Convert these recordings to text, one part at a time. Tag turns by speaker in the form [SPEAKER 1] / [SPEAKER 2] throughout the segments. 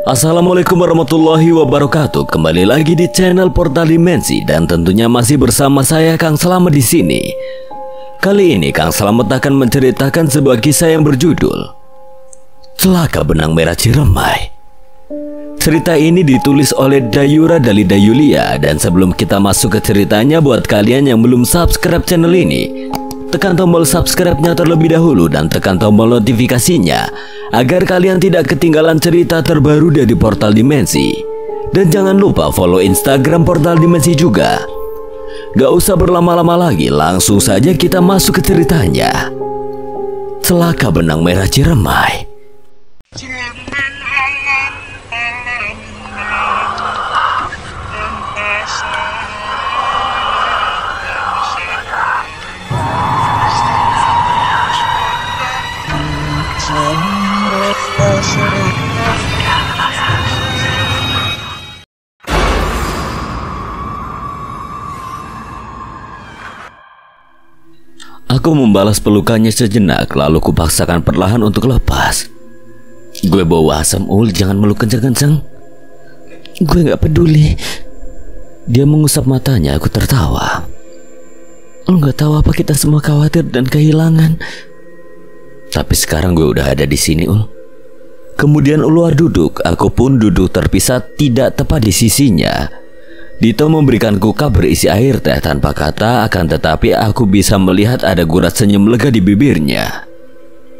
[SPEAKER 1] Assalamualaikum warahmatullahi wabarakatuh. Kembali lagi di channel Portal Dimensi dan tentunya masih bersama saya Kang Slamet di sini. Kali ini Kang Slamet akan menceritakan sebuah kisah yang berjudul Celaka Benang Merah Ciremai. Cerita ini ditulis oleh Dayura Dalida Yulia. Dan sebelum kita masuk ke ceritanya, buat kalian yang belum subscribe channel ini, tekan tombol subscribe-nya terlebih dahulu dan tekan tombol notifikasinya agar kalian tidak ketinggalan cerita terbaru dari Portal Dimensi. Dan jangan lupa follow Instagram Portal Dimensi juga. Gak usah berlama-lama lagi, langsung saja kita masuk ke ceritanya. Celaka Benang Merah Ciremai. Aku membalas pelukannya sejenak, lalu kupaksakan perlahan untuk lepas. Gue bawa asam jangan meluk kenceng-kenceng. Gue gak peduli. Dia mengusap matanya, aku tertawa. Lo gak tahu apa kita semua khawatir dan kehilangan. Tapi sekarang gue udah ada di sini, Kemudian Ulwa duduk, aku pun duduk terpisah tidak tepat di sisinya. Dito memberikanku cup berisi air teh tanpa kata, akan tetapi aku bisa melihat ada gurat senyum lega di bibirnya.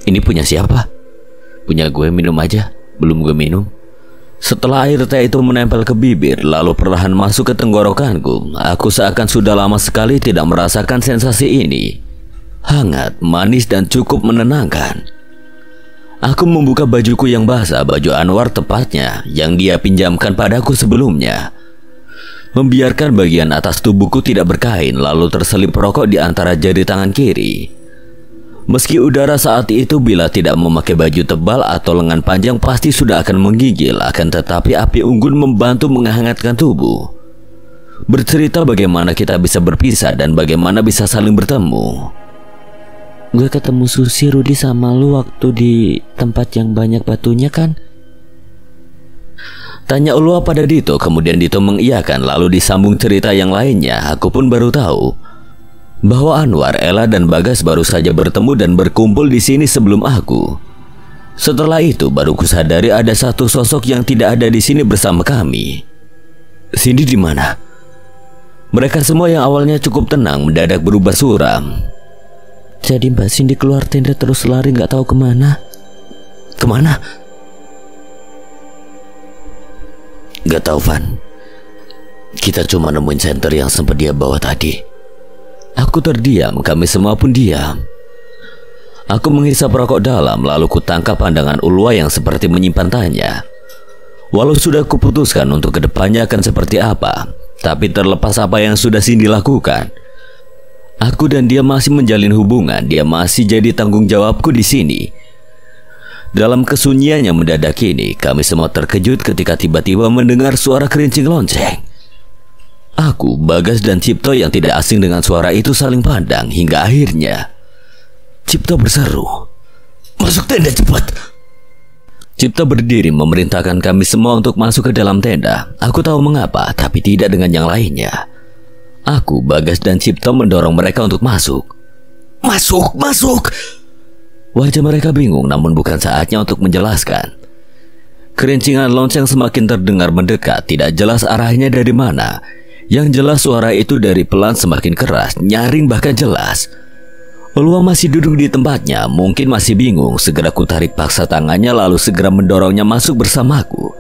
[SPEAKER 1] Ini punya siapa? Punya gue, minum aja. Belum gue minum. Setelah air teh itu menempel ke bibir, lalu perlahan masuk ke tenggorokanku, aku seakan sudah lama sekali tidak merasakan sensasi ini. Hangat, manis, dan cukup menenangkan. Aku membuka bajuku yang basah, baju Anwar tepatnya, yang dia pinjamkan padaku sebelumnya. Membiarkan bagian atas tubuhku tidak berkain, lalu terselip rokok di antara jari tangan kiri. Meski udara saat itu bila tidak memakai baju tebal atau lengan panjang pasti sudah akan menggigil, akan tetapi api unggun membantu menghangatkan tubuh. Bercerita bagaimana kita bisa berpisah dan bagaimana bisa saling bertemu. Gue ketemu Susi, Rudi sama lu waktu di tempat yang banyak batunya kan? Tanya Ulwa pada Dito, kemudian Dito mengiyakan, lalu disambung cerita yang lainnya. Aku pun baru tahu bahwa Anwar, Ella, dan Bagas baru saja bertemu dan berkumpul di sini sebelum aku. Setelah itu baru kusadari ada satu sosok yang tidak ada di sini bersama kami. Cindy di mana? Mereka semua yang awalnya cukup tenang mendadak berubah suram. Jadi Mbak Cindy keluar tenda terus lari nggak tahu kemana. Kemana? Gak tahu, Van. Kita cuma nemuin senter yang sempat dia bawa tadi. Aku terdiam, kami semua pun diam. Aku menghisap rokok dalam, lalu kutangkap pandangan Ulwa yang seperti menyimpan tanya. Walau sudah kuputuskan untuk kedepannya akan seperti apa, tapi terlepas apa yang sudah Cindy lakukan, aku dan dia masih menjalin hubungan. Dia masih jadi tanggung jawabku di sini. Dalam kesunyian yang mendadak ini, kami semua terkejut ketika tiba-tiba mendengar suara kerincing lonceng. Aku, Bagas, dan Cipto yang tidak asing dengan suara itu saling pandang hingga akhirnya Cipto berseru, "Masuk tenda cepat!" Cipto berdiri memerintahkan kami semua untuk masuk ke dalam tenda. Aku tahu mengapa, tapi tidak dengan yang lainnya. Aku, Bagas, dan Cipto mendorong mereka untuk masuk. Masuk, masuk! Wajah mereka bingung, namun bukan saatnya untuk menjelaskan. Kerincingan lonceng semakin terdengar mendekat, tidak jelas arahnya dari mana. Yang jelas suara itu dari pelan semakin keras, nyaring bahkan jelas. Ulwa masih duduk di tempatnya, mungkin masih bingung. Segera kutarik paksa tangannya lalu segera mendorongnya masuk bersamaku.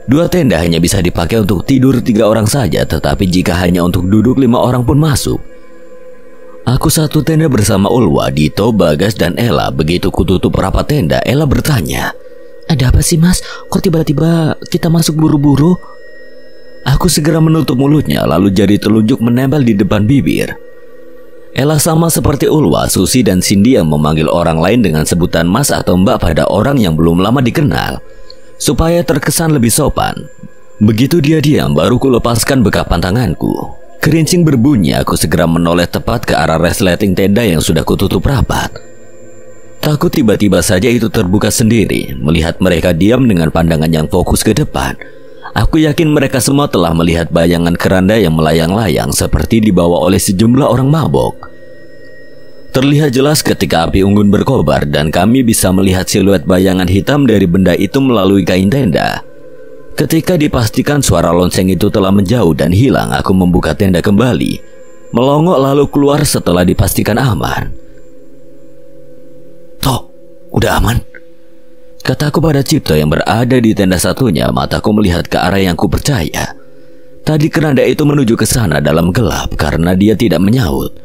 [SPEAKER 1] 2 tenda hanya bisa dipakai untuk tidur 3 orang saja, tetapi jika hanya untuk duduk 5 orang pun masuk. Aku satu tenda bersama Ulwa, Dito, Bagas, dan Ella. Begitu kututup rapat tenda, Ella bertanya, "Ada apa sih, Mas? Kok tiba-tiba kita masuk buru-buru?" Aku segera menutup mulutnya, lalu jari telunjuk menempel di depan bibir. Ella sama seperti Ulwa, Susi, dan Cindy yang memanggil orang lain dengan sebutan Mas atau Mbak pada orang yang belum lama dikenal, supaya terkesan lebih sopan. Begitu dia diam, baru kulepaskan bekapan tanganku. Kerincing berbunyi, aku segera menoleh tepat ke arah resleting tenda yang sudah kututup rapat. Takut tiba-tiba saja itu terbuka sendiri. Melihat mereka diam dengan pandangan yang fokus ke depan, aku yakin mereka semua telah melihat bayangan keranda yang melayang-layang seperti dibawa oleh sejumlah orang mabok. Terlihat jelas ketika api unggun berkobar dan kami bisa melihat siluet bayangan hitam dari benda itu melalui kain tenda. Ketika dipastikan suara lonceng itu telah menjauh dan hilang, aku membuka tenda kembali, melongok lalu keluar setelah dipastikan aman. "Toh, udah aman?" kataku pada Cipto yang berada di tenda satunya. Mataku melihat ke arah yang ku percaya. Tadi keranda itu menuju ke sana dalam gelap karena dia tidak menyaut.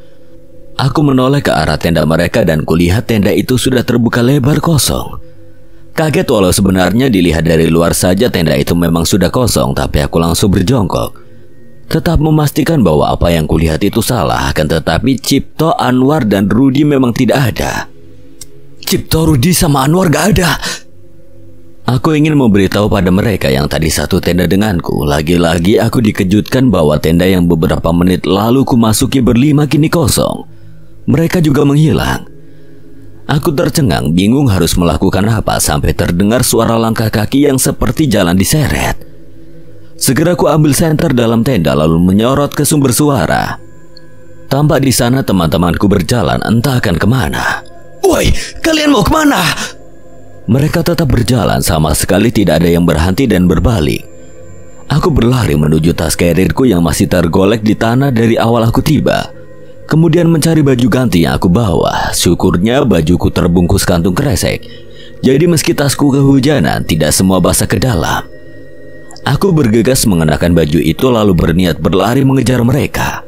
[SPEAKER 1] Aku menoleh ke arah tenda mereka dan kulihat tenda itu sudah terbuka lebar kosong. Kaget walau sebenarnya dilihat dari luar saja tenda itu memang sudah kosong, tapi aku langsung berjongkok. Tetap memastikan bahwa apa yang kulihat itu salah, akan tetapi Cipto, Anwar, dan Rudi memang tidak ada. "Cipto, Rudi, sama Anwar gak ada." Aku ingin memberitahu pada mereka yang tadi satu tenda denganku. Lagi-lagi aku dikejutkan bahwa tenda yang beberapa menit lalu ku masuki berlima kini kosong. Mereka juga menghilang. Aku tercengang, bingung harus melakukan apa sampai terdengar suara langkah kaki yang seperti jalan diseret. Segera ku ambil senter dalam tenda lalu menyorot ke sumber suara. Tampak di sana teman-temanku berjalan entah akan kemana. "Woi, kalian mau kemana?" Mereka tetap berjalan, sama sekali tidak ada yang berhenti dan berbalik. Aku berlari menuju tas karirku yang masih tergolek di tanah dari awal aku tiba. Kemudian mencari baju ganti yang aku bawa. Syukurnya bajuku terbungkus kantung kresek. Jadi meski tasku kehujanan, tidak semua basah ke dalam. Aku bergegas mengenakan baju itu lalu berniat berlari mengejar mereka.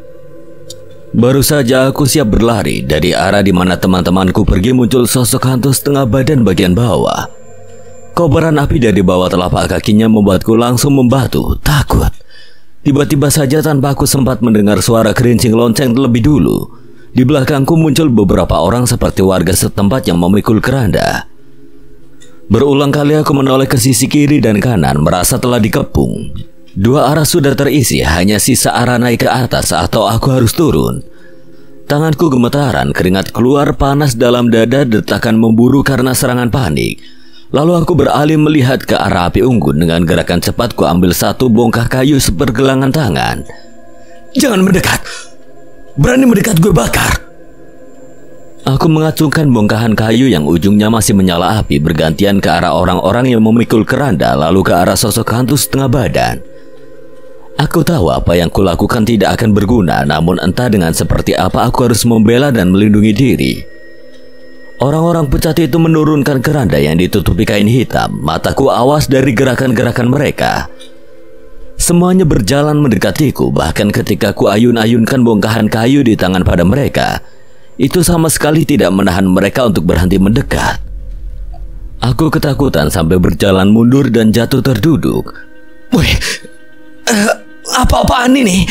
[SPEAKER 1] Baru saja aku siap berlari, dari arah di mana teman-temanku pergi muncul sosok hantu setengah badan bagian bawah. Kobaran api dari bawah telapak kakinya membuatku langsung membatu, takut. Tiba-tiba saja tanpa aku sempat mendengar suara kerincing lonceng terlebih dulu. Di belakangku muncul beberapa orang seperti warga setempat yang memikul keranda. Berulang kali aku menoleh ke sisi kiri dan kanan, merasa telah dikepung. Dua arah sudah terisi, hanya sisa arah naik ke atas atau aku harus turun. Tanganku gemetaran, keringat keluar, panas dalam dada, detakan memburu karena serangan panik. Lalu aku beralih melihat ke arah api unggun. Dengan gerakan cepat ku ambil satu bongkah kayu sepergelangan tangan. "Jangan mendekat! Berani mendekat gue bakar!" Aku mengacungkan bongkahan kayu yang ujungnya masih menyala api bergantian ke arah orang-orang yang memikul keranda, lalu ke arah sosok hantu setengah badan. Aku tahu apa yang kulakukan tidak akan berguna, namun entah dengan seperti apa aku harus membela dan melindungi diri. Orang-orang pucat itu menurunkan keranda yang ditutupi kain hitam. Mataku awas dari gerakan-gerakan mereka. Semuanya berjalan mendekatiku, bahkan ketika ku ayun-ayunkan bongkahan kayu di tangan pada mereka, itu sama sekali tidak menahan mereka untuk berhenti mendekat. Aku ketakutan sampai berjalan mundur dan jatuh terduduk. "Wih, apa-apaan ini?"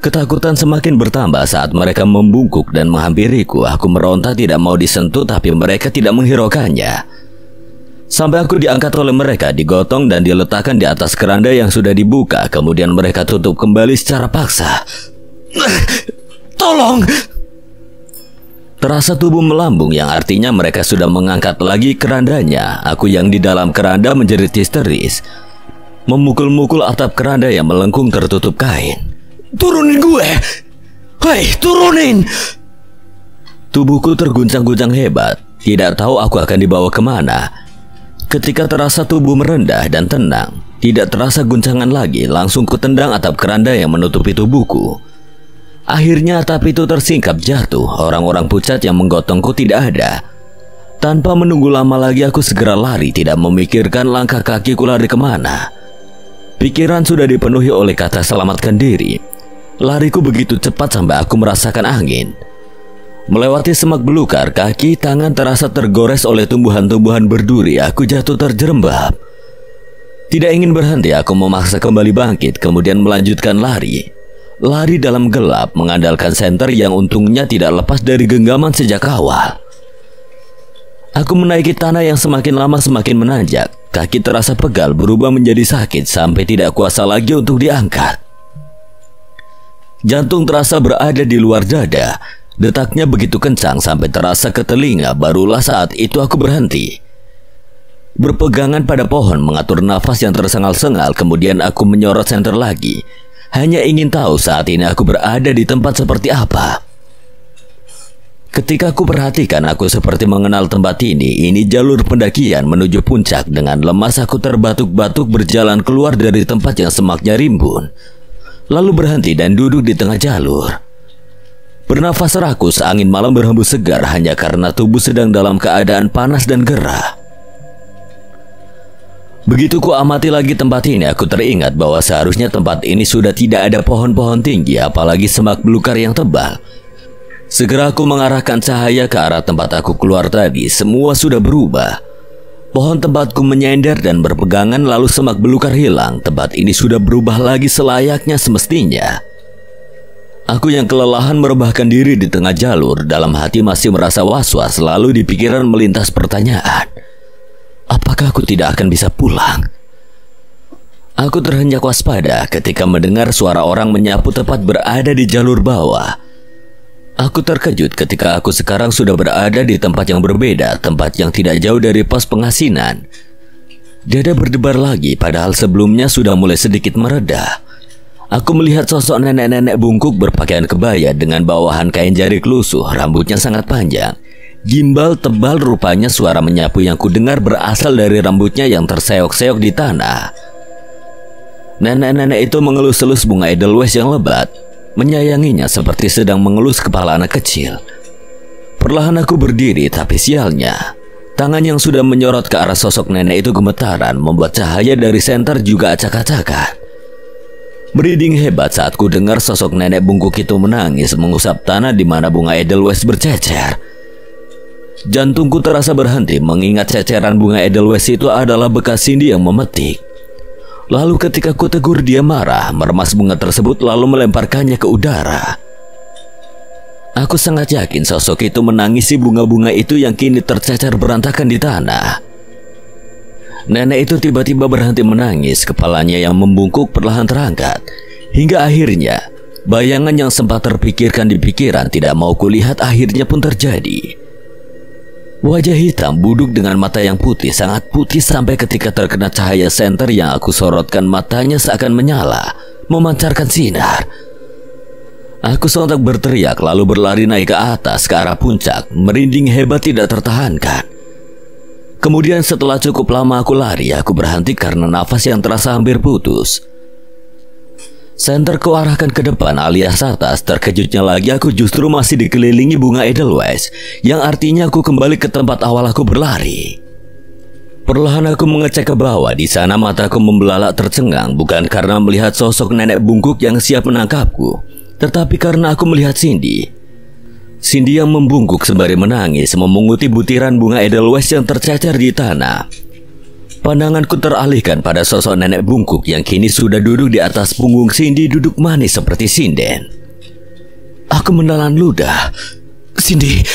[SPEAKER 1] Ketakutan semakin bertambah saat mereka membungkuk dan menghampiriku. Aku meronta tidak mau disentuh, tapi mereka tidak menghiraukannya. Sampai aku diangkat oleh mereka, digotong dan diletakkan di atas keranda yang sudah dibuka. Kemudian mereka tutup kembali secara paksa. "Tolong!" Terasa tubuh melambung, yang artinya mereka sudah mengangkat lagi kerandanya. Aku yang di dalam keranda menjerit histeris, memukul-mukul atap keranda yang melengkung tertutup kain. "Turunin gue! Hei, turunin!" Tubuhku terguncang-guncang hebat. Tidak tahu aku akan dibawa kemana. Ketika terasa tubuh merendah dan tenang, tidak terasa guncangan lagi, langsung kutendang atap keranda yang menutupi tubuhku. Akhirnya atap itu tersingkap jatuh. Orang-orang pucat yang menggotongku tidak ada. Tanpa menunggu lama lagi aku segera lari, tidak memikirkan langkah kakiku lari kemana. Pikiran sudah dipenuhi oleh kata selamatkan diri. Lariku begitu cepat sampai aku merasakan angin. Melewati semak belukar, kaki tangan terasa tergores oleh tumbuhan-tumbuhan berduri. Aku jatuh terjerembab. Tidak ingin berhenti, aku memaksa kembali bangkit, kemudian melanjutkan lari. Lari dalam gelap, mengandalkan senter yang untungnya tidak lepas dari genggaman sejak awal. Aku menaiki tanah yang semakin lama semakin menanjak. Kaki terasa pegal, berubah menjadi sakit sampai tidak kuasa lagi untuk diangkat. Jantung terasa berada di luar dada. Detaknya begitu kencang sampai terasa ke telinga. Barulah saat itu aku berhenti. Berpegangan pada pohon mengatur nafas yang tersengal-sengal. Kemudian aku menyorot senter lagi. Hanya ingin tahu saat ini aku berada di tempat seperti apa. Ketika aku perhatikan, aku seperti mengenal tempat ini. Ini jalur pendakian menuju puncak. Dengan lemas aku terbatuk-batuk berjalan keluar dari tempat yang semaknya rimbun. Lalu berhenti dan duduk di tengah jalur. Bernafas rakus, angin malam berhembus segar hanya karena tubuh sedang dalam keadaan panas dan gerah. Begitu ku amati lagi tempat ini, aku teringat bahwa seharusnya tempat ini sudah tidak ada pohon-pohon tinggi, apalagi semak belukar yang tebal. Segera aku mengarahkan cahaya ke arah tempat aku keluar tadi. Semua sudah berubah. Pohon tempatku menyender dan berpegangan, lalu semak belukar hilang. Tempat ini sudah berubah lagi selayaknya semestinya. Aku yang kelelahan merebahkan diri di tengah jalur. Dalam hati masih merasa was-was. Lalu di pikiran melintas pertanyaan. Apakah aku tidak akan bisa pulang? Aku terhenyak waspada ketika mendengar suara orang menyapu tepat berada di jalur bawah. Aku terkejut ketika aku sekarang sudah berada di tempat yang berbeda, tempat yang tidak jauh dari pos pengasinan. Dada berdebar lagi, padahal sebelumnya sudah mulai sedikit mereda. Aku melihat sosok nenek-nenek bungkuk berpakaian kebaya dengan bawahan kain jarik lusuh, rambutnya sangat panjang. Gimbal tebal rupanya suara menyapu yang kudengar berasal dari rambutnya yang terseok-seok di tanah. Nenek-nenek itu mengelus-elus bunga edelweiss yang lebat. Menyayanginya seperti sedang mengelus kepala anak kecil. Perlahan aku berdiri, tapi sialnya, tangan yang sudah menyorot ke arah sosok nenek itu gemetaran, membuat cahaya dari senter juga acak-acakan. Merinding hebat saat ku dengar sosok nenek bungkuk itu menangis mengusap tanah di mana bunga edelweiss bercecer. Jantungku terasa berhenti mengingat ceceran bunga edelweiss itu adalah bekas Cindy yang memetik. Lalu ketika ku tegur, dia marah, meremas bunga tersebut lalu melemparkannya ke udara. Aku sangat yakin sosok itu menangisi bunga-bunga itu yang kini tercecer berantakan di tanah. Nenek itu tiba-tiba berhenti menangis, kepalanya yang membungkuk perlahan terangkat. Hingga akhirnya, bayangan yang sempat terpikirkan di pikiran tidak mau kulihat akhirnya pun terjadi. Wajah hitam buduk dengan mata yang putih, sangat putih sampai ketika terkena cahaya senter yang aku sorotkan matanya seakan menyala, memancarkan sinar. Aku sontak berteriak lalu berlari naik ke atas ke arah puncak, merinding hebat tidak tertahankan. Kemudian setelah cukup lama aku lari, aku berhenti karena nafas yang terasa hampir putus. Senter kuarahkan ke depan alias atas. Terkejutnya lagi aku justru masih dikelilingi bunga edelweiss, yang artinya aku kembali ke tempat awal aku berlari. Perlahan aku mengecek ke bawah. Di sana mataku membelalak tercengang, bukan karena melihat sosok nenek bungkuk yang siap menangkapku, tetapi karena aku melihat Cindy. Cindy yang membungkuk sembari menangis, memunguti butiran bunga edelweiss yang tercecer di tanah. Pandanganku teralihkan pada sosok nenek bungkuk yang kini sudah duduk di atas punggung Cindy, duduk manis seperti sinden. Aku menelan ludah. Cindy.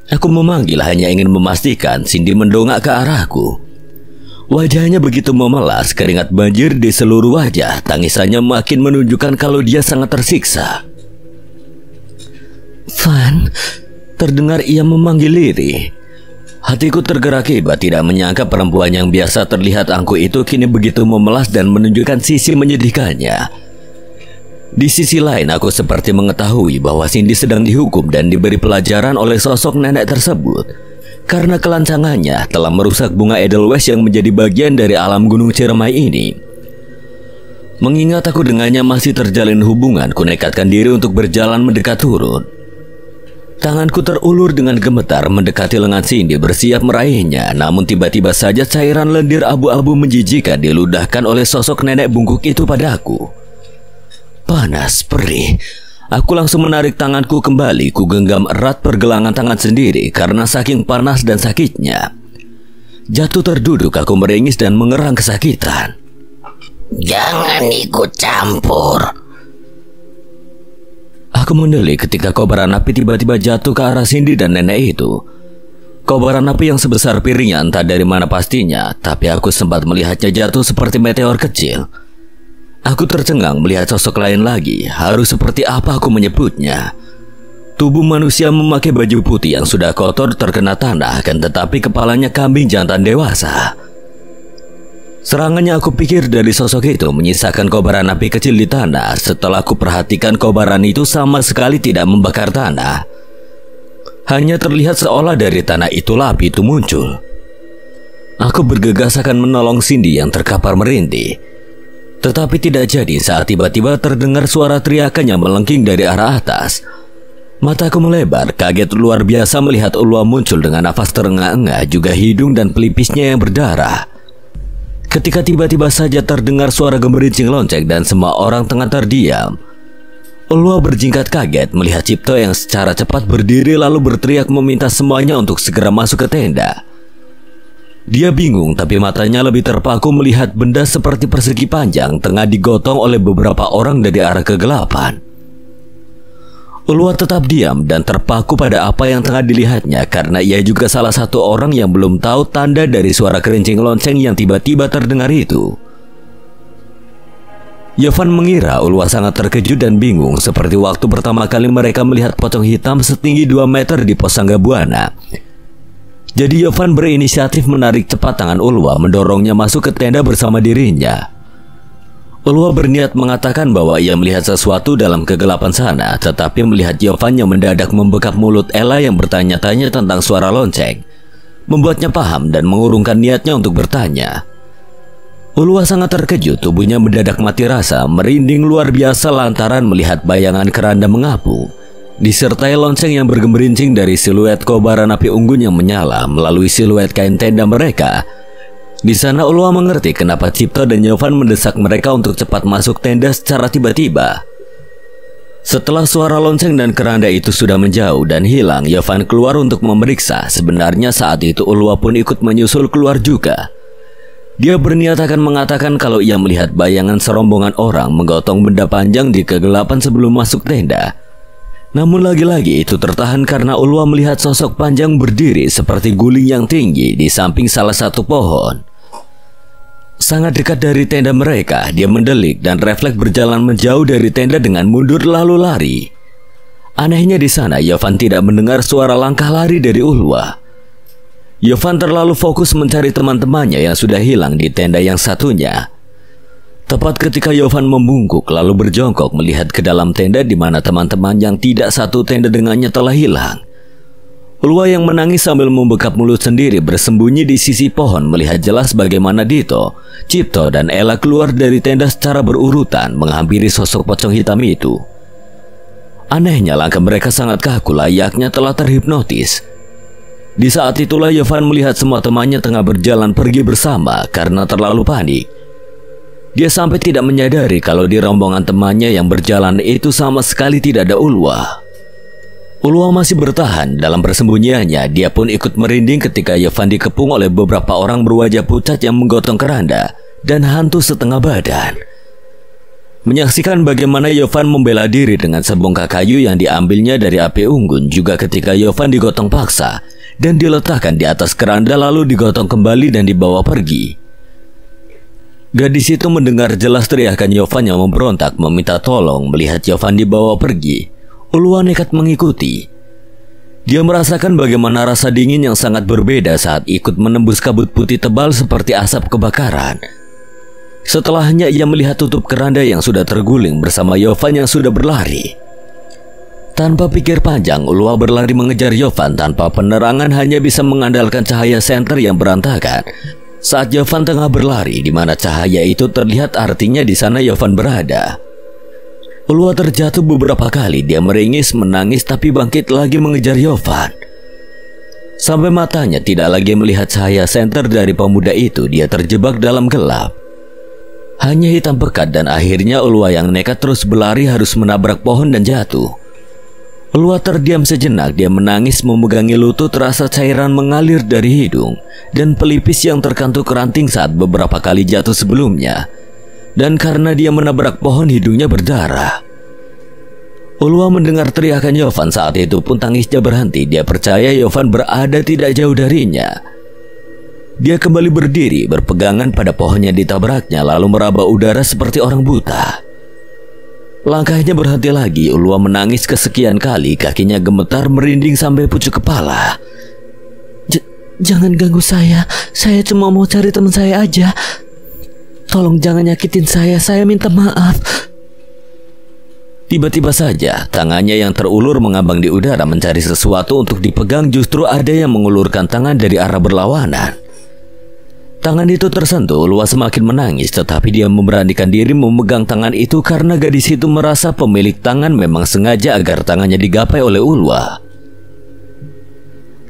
[SPEAKER 1] Aku memanggil hanya ingin memastikan Cindy mendongak ke arahku. Wajahnya begitu memelas, keringat banjir di seluruh wajah. Tangisannya makin menunjukkan kalau dia sangat tersiksa. Van, terdengar ia memanggil lirih. Hatiku tergerak hebat, tidak menyangka perempuan yang biasa terlihat angkuh itu kini begitu memelas dan menunjukkan sisi menyedihkannya. Di sisi lain, aku seperti mengetahui bahwa Cindy sedang dihukum dan diberi pelajaran oleh sosok nenek tersebut karena kelancangannya telah merusak bunga edelweiss yang menjadi bagian dari alam Gunung Ciremai ini. Mengingat aku dengannya masih terjalin hubungan, ku nekatkan diri untuk berjalan mendekat turun. Tanganku terulur dengan gemetar mendekati lengan Cindy, bersiap meraihnya. Namun tiba-tiba saja cairan lendir abu-abu menjijikan diludahkan oleh sosok nenek bungkuk itu padaku. Panas, perih. Aku langsung menarik tanganku kembali. Ku genggam erat pergelangan tangan sendiri karena saking panas dan sakitnya. Jatuh terduduk, aku meringis dan mengerang kesakitan. Jangan ikut campur. Aku mendelik ketika kobaran api tiba-tiba jatuh ke arah Cindy dan nenek itu. Kobaran api yang sebesar piringnya entah dari mana pastinya, tapi aku sempat melihatnya jatuh seperti meteor kecil. Aku tercengang melihat sosok lain lagi, harus seperti apa aku menyebutnya. Tubuh manusia memakai baju putih yang sudah kotor terkena tanah, kan tetapi kepalanya kambing jantan dewasa. Serangannya aku pikir dari sosok itu menyisakan kobaran api kecil di tanah. Setelah aku perhatikan, kobaran itu sama sekali tidak membakar tanah. Hanya terlihat seolah dari tanah itulah api itu muncul. Aku bergegas akan menolong Cindy yang terkapar merintih. Tetapi tidak jadi saat tiba-tiba terdengar suara teriakan yang melengking dari arah atas. Mataku melebar, kaget luar biasa melihat Ulwa muncul dengan nafas terengah-engah, juga hidung dan pelipisnya yang berdarah. Ketika tiba-tiba saja terdengar suara gemerincing lonceng dan semua orang tengah terdiam. Ulwa berjingkat kaget melihat Cipto yang secara cepat berdiri lalu berteriak meminta semuanya untuk segera masuk ke tenda. Dia bingung, tapi matanya lebih terpaku melihat benda seperti persegi panjang tengah digotong oleh beberapa orang dari arah kegelapan. Ulwa tetap diam dan terpaku pada apa yang tengah dilihatnya karena ia juga salah satu orang yang belum tahu tanda dari suara kerincing lonceng yang tiba-tiba terdengar itu. Yovan mengira Ulwa sangat terkejut dan bingung seperti waktu pertama kali mereka melihat pocong hitam setinggi 2 meter di pos Sangga Buana. Jadi Yovan berinisiatif menarik cepat tangan Ulwa mendorongnya masuk ke tenda bersama dirinya. Ulwa berniat mengatakan bahwa ia melihat sesuatu dalam kegelapan sana, tetapi melihat Yovan yang mendadak membekap mulut Ella yang bertanya-tanya tentang suara lonceng, membuatnya paham dan mengurungkan niatnya untuk bertanya. Ulwa sangat terkejut, tubuhnya mendadak mati rasa, merinding luar biasa lantaran melihat bayangan keranda mengapung, disertai lonceng yang bergemerincing dari siluet kobaran api unggun yang menyala melalui siluet kain tenda mereka. Di sana Ulwa mengerti kenapa Cipto dan Yovan mendesak mereka untuk cepat masuk tenda secara tiba-tiba. Setelah suara lonceng dan keranda itu sudah menjauh dan hilang, Yovan keluar untuk memeriksa. Sebenarnya saat itu Ulwa pun ikut menyusul keluar juga. Dia berniat akan mengatakan kalau ia melihat bayangan serombongan orang menggotong benda panjang di kegelapan sebelum masuk tenda. Namun lagi-lagi itu tertahan karena Ulwa melihat sosok panjang berdiri seperti guling yang tinggi di samping salah satu pohon. Sangat dekat dari tenda mereka, dia mendelik dan refleks berjalan menjauh dari tenda dengan mundur lalu lari. Anehnya di sana, Yovan tidak mendengar suara langkah lari dari Ulwa. Yovan terlalu fokus mencari teman-temannya yang sudah hilang di tenda yang satunya. Tepat ketika Yovan membungkuk lalu berjongkok melihat ke dalam tenda di mana teman-teman yang tidak satu tenda dengannya telah hilang. Ulwa yang menangis sambil membekap mulut sendiri bersembunyi di sisi pohon melihat jelas bagaimana Dito, Cipto dan Ella keluar dari tenda secara berurutan menghampiri sosok pocong hitam itu. Anehnya langkah mereka sangat kaku layaknya telah terhipnotis. Di saat itulah Yovan melihat semua temannya tengah berjalan pergi bersama karena terlalu panik. Dia sampai tidak menyadari kalau di rombongan temannya yang berjalan itu sama sekali tidak ada Ulwa. Ulwa masih bertahan dalam persembunyiannya. Dia pun ikut merinding ketika Yovan dikepung oleh beberapa orang berwajah pucat yang menggotong keranda dan hantu setengah badan. Menyaksikan bagaimana Yovan membela diri dengan sebongkah kayu yang diambilnya dari api unggun juga ketika Yovan digotong paksa dan diletakkan di atas keranda lalu digotong kembali dan dibawa pergi. Gadis itu mendengar jelas teriakan Yovan yang memberontak meminta tolong. Melihat Yovan dibawa pergi, Ulwa nekat mengikuti. Dia merasakan bagaimana rasa dingin yang sangat berbeda saat ikut menembus kabut putih tebal seperti asap kebakaran. Setelahnya ia melihat tutup keranda yang sudah terguling bersama Yovan yang sudah berlari. Tanpa pikir panjang, Ulwa berlari mengejar Yovan tanpa penerangan, hanya bisa mengandalkan cahaya senter yang berantakan. Saat Yovan tengah berlari, di mana cahaya itu terlihat artinya di sana Yovan berada. Ulwa terjatuh beberapa kali, dia meringis, menangis tapi bangkit lagi mengejar Yovan. Sampai matanya tidak lagi melihat cahaya senter dari pemuda itu, dia terjebak dalam gelap. Hanya hitam pekat dan akhirnya Ulwa yang nekat terus berlari harus menabrak pohon dan jatuh. Ulwa terdiam sejenak, dia menangis memegangi lutut, rasa cairan mengalir dari hidung dan pelipis yang terkantuk ranting saat beberapa kali jatuh sebelumnya. Dan karena dia menabrak pohon, hidungnya berdarah. Ulwa mendengar teriakan Yovan saat itu pun tangisnya berhenti. Dia percaya Yovan berada tidak jauh darinya. Dia kembali berdiri berpegangan pada pohon yang ditabraknya lalu meraba udara seperti orang buta. Langkahnya berhenti lagi. Ulwa menangis kesekian kali. Kakinya gemetar merinding sampai pucuk kepala.
[SPEAKER 2] Jangan ganggu saya. Saya cuma mau cari teman saya aja. Tolong jangan nyakitin saya minta maaf.
[SPEAKER 1] Tiba-tiba saja tangannya yang terulur mengambang di udara mencari sesuatu untuk dipegang. Justru ada yang mengulurkan tangan dari arah berlawanan. Tangan itu tersentuh. Ulwa semakin menangis, tetapi dia memberanikan diri memegang tangan itu karena gadis itu merasa pemilik tangan memang sengaja agar tangannya digapai oleh Ulwa.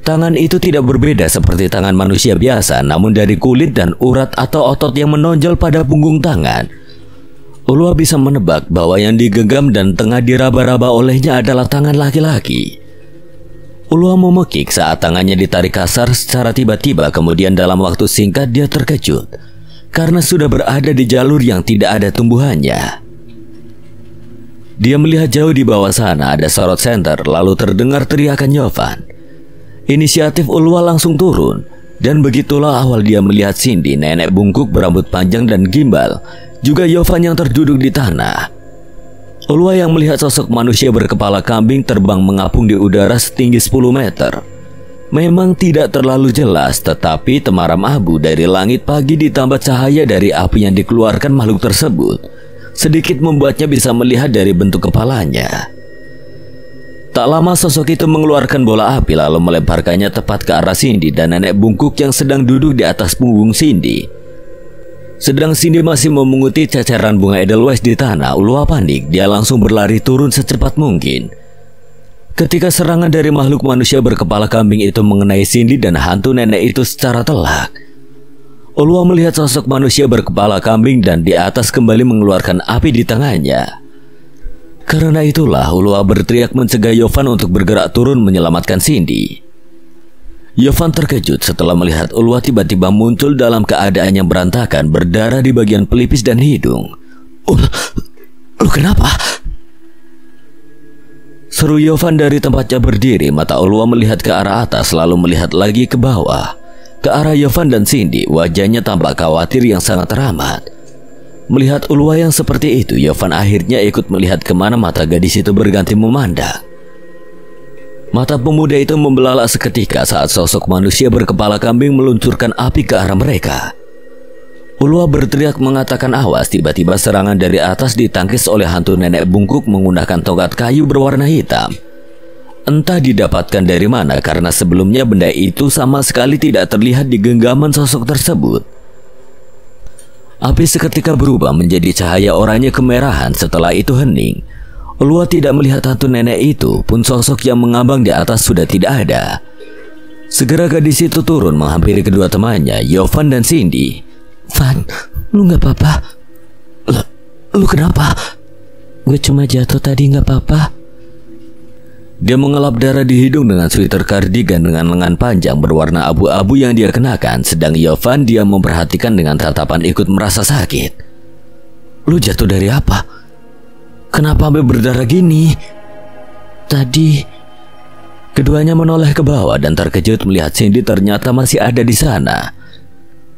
[SPEAKER 1] Tangan itu tidak berbeda seperti tangan manusia biasa, namun dari kulit dan urat atau otot yang menonjol pada punggung tangan. Ulwa bisa menebak bahwa yang digenggam dan tengah diraba-raba olehnya adalah tangan laki-laki. Ulwa memekik saat tangannya ditarik kasar secara tiba-tiba, kemudian dalam waktu singkat dia terkejut karena sudah berada di jalur yang tidak ada tumbuhannya. Dia melihat jauh di bawah sana ada sorot senter, lalu terdengar teriakan Yovan. Inisiatif Ulwa langsung turun, dan begitulah awal dia melihat Cindy, nenek bungkuk berambut panjang dan gimbal, juga Yovan yang terduduk di tanah. Ulwa yang melihat sosok manusia berkepala kambing terbang mengapung di udara setinggi 10 meter. Memang tidak terlalu jelas, tetapi temaram abu dari langit pagi ditambah cahaya dari api yang dikeluarkan makhluk tersebut sedikit membuatnya bisa melihat dari bentuk kepalanya. Tak lama sosok itu mengeluarkan bola api lalu melemparkannya tepat ke arah Cindy dan nenek bungkuk yang sedang duduk di atas punggung Cindy. Sedang Cindy masih memunguti ceceran bunga edelweiss di tanah, Ulwa panik. Dia langsung berlari turun secepat mungkin. Ketika serangan dari makhluk manusia berkepala kambing itu mengenai Cindy dan hantu nenek itu secara telak, Ulwa melihat sosok manusia berkepala kambing dan di atas kembali mengeluarkan api di tangannya. Karena itulah Ulwa berteriak mencegah Yovan untuk bergerak turun menyelamatkan Cindy. Yovan terkejut setelah melihat Ulwa tiba-tiba muncul dalam keadaan yang berantakan, berdarah di bagian pelipis dan hidung.
[SPEAKER 2] Lu kenapa?
[SPEAKER 1] Seru Yovan dari tempatnya berdiri. Mata Ulwa melihat ke arah atas lalu melihat lagi ke bawah, ke arah Yovan dan Cindy. Wajahnya tampak khawatir yang sangat teramat. Melihat Ulwa yang seperti itu, Yovan akhirnya ikut melihat kemana mata gadis itu berganti memandang. Mata pemuda itu membelalak seketika saat sosok manusia berkepala kambing meluncurkan api ke arah mereka. Ulwa berteriak mengatakan awas. Tiba-tiba serangan dari atas ditangkis oleh hantu nenek bungkuk menggunakan tongkat kayu berwarna hitam. Entah didapatkan dari mana karena sebelumnya benda itu sama sekali tidak terlihat di genggaman sosok tersebut. Api seketika berubah menjadi cahaya oranye kemerahan. Setelah itu hening. Ulwa tidak melihat hantu nenek itu, pun sosok yang mengambang di atas sudah tidak ada. Segera gadis itu turun menghampiri kedua temannya, Yovan dan Cindy.
[SPEAKER 2] Van, lu gak apa-apa? Lu kenapa? Gue cuma jatuh tadi, gak apa-apa.
[SPEAKER 1] Dia mengelap darah di hidung dengan sweater kardigan dengan lengan panjang berwarna abu-abu yang dia kenakan. Sedang Yovan dia memperhatikan dengan tatapan ikut merasa sakit. Lu jatuh dari apa? Kenapa sampai berdarah gini?
[SPEAKER 2] Tadi.
[SPEAKER 1] Keduanya menoleh ke bawah dan terkejut melihat Cindy ternyata masih ada di sana.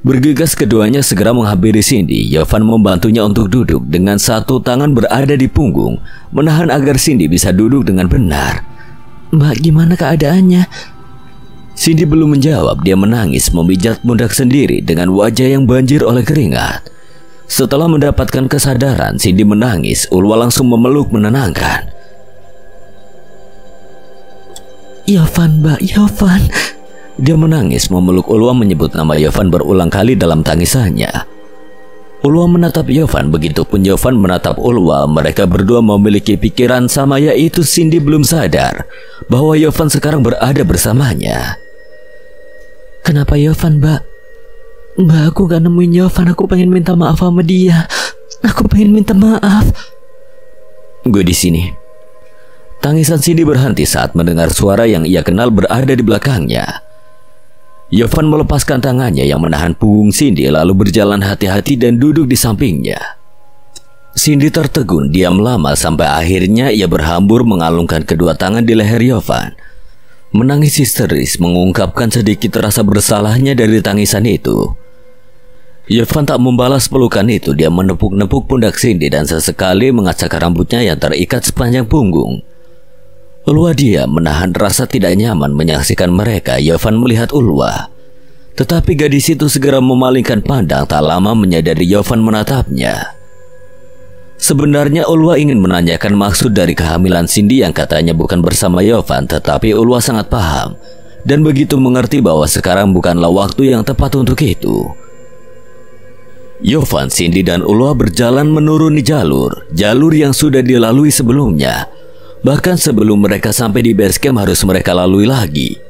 [SPEAKER 1] Bergegas keduanya segera menghampiri Cindy. Yovan membantunya untuk duduk dengan satu tangan berada di punggung, menahan agar Cindy bisa duduk dengan benar.
[SPEAKER 2] Mbak, gimana keadaannya?
[SPEAKER 1] Cindy belum menjawab. Dia menangis memijat pundak sendiri dengan wajah yang banjir oleh keringat. Setelah mendapatkan kesadaran, Cindy menangis. Ulwa langsung memeluk menenangkan.
[SPEAKER 2] Yovan, Mbak, Yovan.
[SPEAKER 1] Dia menangis memeluk Ulwa menyebut nama Yovan berulang kali dalam tangisannya. Ulwa menatap Yovan, begitupun Yovan menatap Ulwa. Mereka berdua memiliki pikiran sama, yaitu Cindy belum sadar bahwa Yovan sekarang berada bersamanya.
[SPEAKER 2] Kenapa Yovan, Mbak? Mbak, aku gak nemuin Yovan. Aku pengen minta maaf sama dia. Aku pengen minta maaf.
[SPEAKER 1] Gue di sini. Tangisan Cindy berhenti saat mendengar suara yang ia kenal berada di belakangnya. Yovan melepaskan tangannya yang menahan punggung Cindy lalu berjalan hati-hati dan duduk di sampingnya. Cindy tertegun diam lama sampai akhirnya ia berhambur mengalungkan kedua tangan di leher Yovan. Menangis histeris mengungkapkan sedikit rasa bersalahnya dari tangisan itu. Yovan tak membalas pelukan itu. Dia menepuk-nepuk pundak Cindy dan sesekali mengacak rambutnya yang terikat sepanjang punggung. Ulwa diam menahan rasa tidak nyaman menyaksikan mereka. Yovan melihat Ulwa, tetapi gadis itu segera memalingkan pandang. Tak lama menyadari Yovan menatapnya. Sebenarnya Ulwa ingin menanyakan maksud dari kehamilan Cindy yang katanya bukan bersama Yovan, tetapi Ulwa sangat paham dan begitu mengerti bahwa sekarang bukanlah waktu yang tepat untuk itu. Yovan, Cindy dan Ulwa berjalan menuruni jalur yang sudah dilalui sebelumnya. Bahkan sebelum mereka sampai di base camp harus mereka lalui lagi.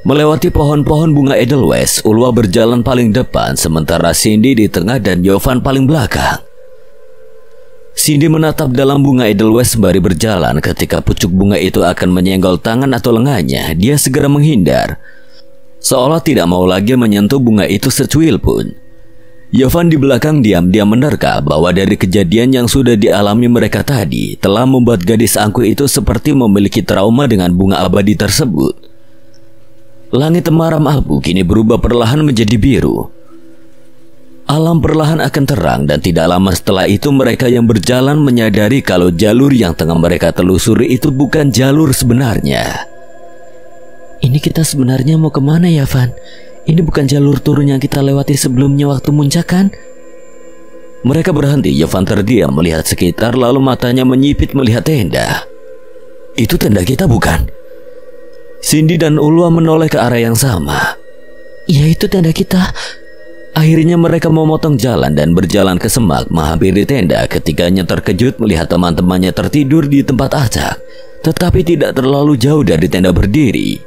[SPEAKER 1] Melewati pohon-pohon bunga Edelweiss, Ulwa berjalan paling depan sementara Cindy di tengah dan Yovan paling belakang. Cindy menatap dalam bunga Edelweiss sembari berjalan. Ketika pucuk bunga itu akan menyenggol tangan atau lengannya, dia segera menghindar, seolah tidak mau lagi menyentuh bunga itu secuil pun. Yovan di belakang diam-diam menerka bahwa dari kejadian yang sudah dialami mereka tadi telah membuat gadis angkuh itu seperti memiliki trauma dengan bunga abadi tersebut. Langit temaram abu kini berubah perlahan menjadi biru. Alam perlahan akan terang dan tidak lama setelah itu mereka yang berjalan menyadari kalau jalur yang tengah mereka telusuri itu bukan jalur sebenarnya.
[SPEAKER 2] Ini kita sebenarnya mau kemana ya, Van? Ini bukan jalur turun yang kita lewati sebelumnya waktu muncak kan?
[SPEAKER 1] Mereka berhenti. Yovan terdiam melihat sekitar lalu matanya menyipit melihat tenda. Itu tenda kita bukan? Cindy dan Ulwa menoleh ke arah yang sama.
[SPEAKER 2] Ya, itu tenda kita.
[SPEAKER 1] Akhirnya mereka memotong jalan dan berjalan ke semak menghampiri tenda. Ketiganya terkejut melihat teman-temannya tertidur di tempat acak, tetapi tidak terlalu jauh dari tenda berdiri.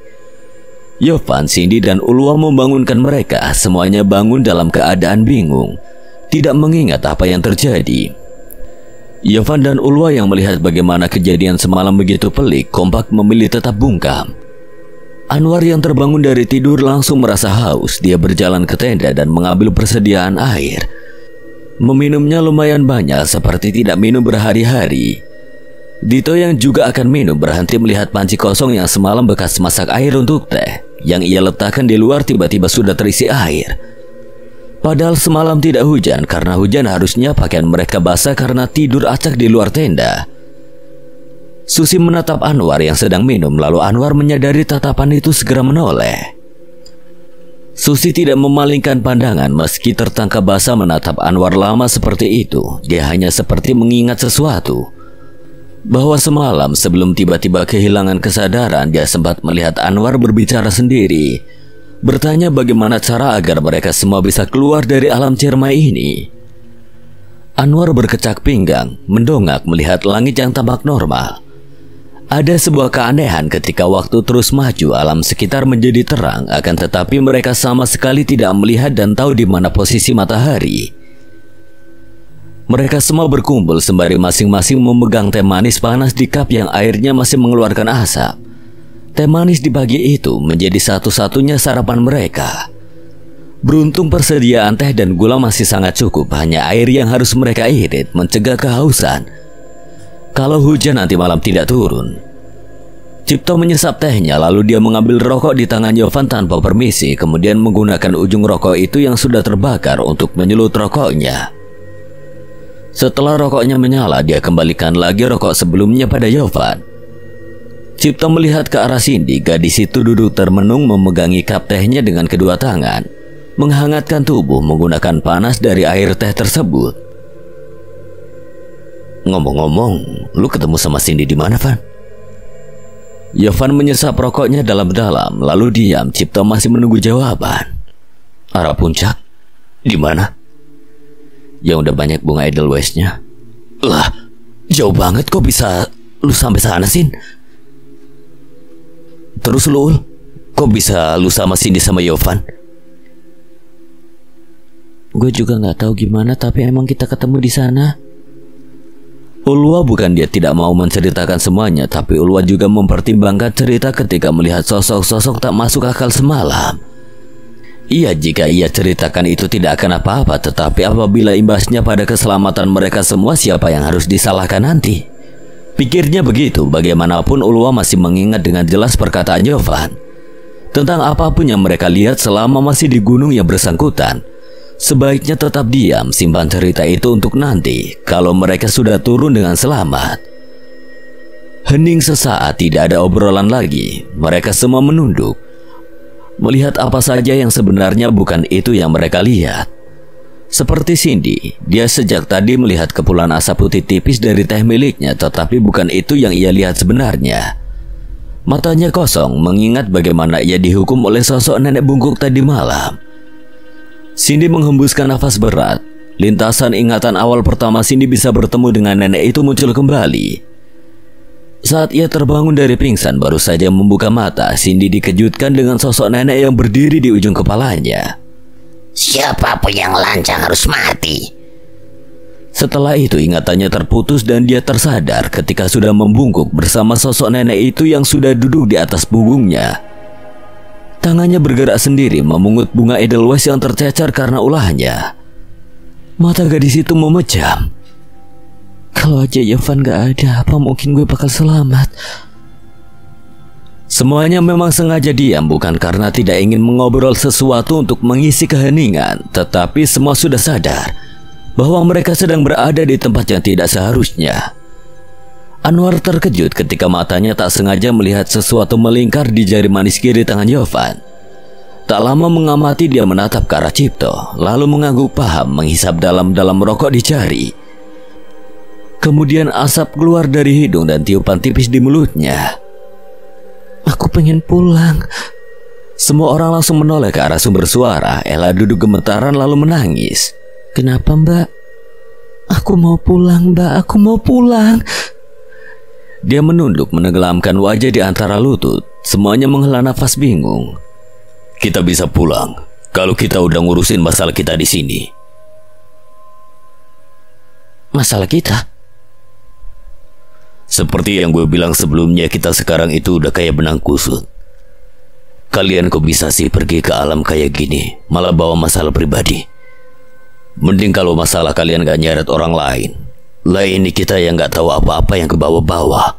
[SPEAKER 1] Yovan, Cindy dan Ulwa membangunkan mereka. Semuanya bangun dalam keadaan bingung, tidak mengingat apa yang terjadi. Yovan dan Ulwa yang melihat bagaimana kejadian semalam begitu pelik, kompak memilih tetap bungkam. Anwar yang terbangun dari tidur langsung merasa haus. Dia berjalan ke tenda dan mengambil persediaan air. Meminumnya lumayan banyak, seperti tidak minum berhari-hari. Dito yang juga akan minum berhenti melihat panci kosong yang semalam bekas masak air untuk teh yang ia letakkan di luar tiba-tiba sudah terisi air. Padahal semalam tidak hujan. Karena hujan harusnya pakaian mereka basah karena tidur acak di luar tenda. Susi menatap Anwar yang sedang minum, lalu Anwar menyadari tatapan itu segera menoleh. Susi tidak memalingkan pandangan meski tertangkap basah menatap Anwar lama seperti itu. Dia hanya seperti mengingat sesuatu. Bahwa semalam sebelum tiba-tiba kehilangan kesadaran, dia sempat melihat Anwar berbicara sendiri, bertanya bagaimana cara agar mereka semua bisa keluar dari alam cermai ini. Anwar berkecak pinggang, mendongak melihat langit yang tampak normal. Ada sebuah keanehan ketika waktu terus maju, alam sekitar menjadi terang, akan tetapi mereka sama sekali tidak melihat dan tahu di mana posisi matahari. Mereka semua berkumpul sembari masing-masing memegang teh manis panas di cup yang airnya masih mengeluarkan asap. Teh manis di pagi itu menjadi satu-satunya sarapan mereka. Beruntung persediaan teh dan gula masih sangat cukup, hanya air yang harus mereka irit mencegah kehausan kalau hujan nanti malam tidak turun. Cipto menyesap tehnya lalu dia mengambil rokok di tangan Yovan tanpa permisi, kemudian menggunakan ujung rokok itu yang sudah terbakar untuk menyulut rokoknya. Setelah rokoknya menyala, dia kembalikan lagi rokok sebelumnya pada Yovan. Cipto melihat ke arah Cindy. Gadis itu duduk termenung memegangi cup tehnya dengan kedua tangan, menghangatkan tubuh menggunakan panas dari air teh tersebut. Ngomong-ngomong, lu ketemu sama Cindy di mana, Van? Yovan menyesap rokoknya dalam-dalam lalu diam. Cipto masih menunggu jawaban. Arah puncak? Di mana? Yang udah banyak bunga Edelweiss-nya. Lah, jauh banget kok bisa lu sampai sana, Sin? Terus lu, kok bisa lu sama Cindy sama Yovan?
[SPEAKER 2] Gue juga nggak tahu gimana, tapi emang kita ketemu di sana.
[SPEAKER 1] Ulwa bukan dia tidak mau menceritakan semuanya, tapi Ulwa juga mempertimbangkan cerita ketika melihat sosok-sosok tak masuk akal semalam. Iya, jika ia ceritakan itu tidak akan apa-apa, tetapi apabila imbasnya pada keselamatan mereka semua, siapa yang harus disalahkan nanti? Pikirnya begitu. Bagaimanapun Ulwa masih mengingat dengan jelas perkataan Yovan tentang apapun yang mereka lihat selama masih di gunung yang bersangkutan. Sebaiknya tetap diam, simpan cerita itu untuk nanti kalau mereka sudah turun dengan selamat. Hening sesaat, tidak ada obrolan lagi. Mereka semua menunduk, melihat apa saja yang sebenarnya bukan itu yang mereka lihat. Seperti Cindy, dia sejak tadi melihat kepulan asap putih tipis dari teh miliknya, tetapi bukan itu yang ia lihat sebenarnya. Matanya kosong mengingat bagaimana ia dihukum oleh sosok nenek bungkuk tadi malam. Cindy menghembuskan nafas berat. Lintasan ingatan awal pertama Cindy bisa bertemu dengan nenek itu muncul kembali. Saat ia terbangun dari pingsan baru saja membuka mata, Cindy dikejutkan dengan sosok nenek yang berdiri di ujung kepalanya.
[SPEAKER 3] Siapapun yang lancang harus mati.
[SPEAKER 1] Setelah itu ingatannya terputus dan dia tersadar ketika sudah membungkuk bersama sosok nenek itu yang sudah duduk di atas punggungnya. Tangannya bergerak sendiri memungut bunga edelweiss yang tercecar karena ulahnya. Mata gadis itu memejam.
[SPEAKER 2] Kalau aja Yovan gak ada, apa mungkin gue bakal selamat?
[SPEAKER 1] Semuanya memang sengaja diam, bukan karena tidak ingin mengobrol sesuatu untuk mengisi keheningan, tetapi semua sudah sadar bahwa mereka sedang berada di tempat yang tidak seharusnya. Anwar terkejut ketika matanya tak sengaja melihat sesuatu melingkar di jari manis kiri tangan Yovan. Tak lama mengamati, dia menatap ke arah Cipto, lalu mengangguk paham menghisap dalam-dalam rokok di jari. Kemudian asap keluar dari hidung dan tiupan tipis di mulutnya.
[SPEAKER 2] Aku pengen pulang.
[SPEAKER 1] Semua orang langsung menoleh ke arah sumber suara. Ella duduk gemetaran lalu menangis.
[SPEAKER 2] Kenapa, Mbak? Aku mau pulang, Mbak. Aku mau pulang.
[SPEAKER 1] Dia menunduk menenggelamkan wajah di antara lutut. Semuanya menghela nafas bingung. Kita bisa pulang kalau kita udah ngurusin masalah kita di sini.
[SPEAKER 2] Masalah kita?
[SPEAKER 1] Seperti yang gue bilang sebelumnya, kita sekarang itu udah kayak benang kusut. Kalian kok bisa sih pergi ke alam kayak gini, malah bawa masalah pribadi? Mending kalau masalah kalian gak nyeret orang lain. Lah ini kita yang gak tahu apa-apa yang kebawa-bawa.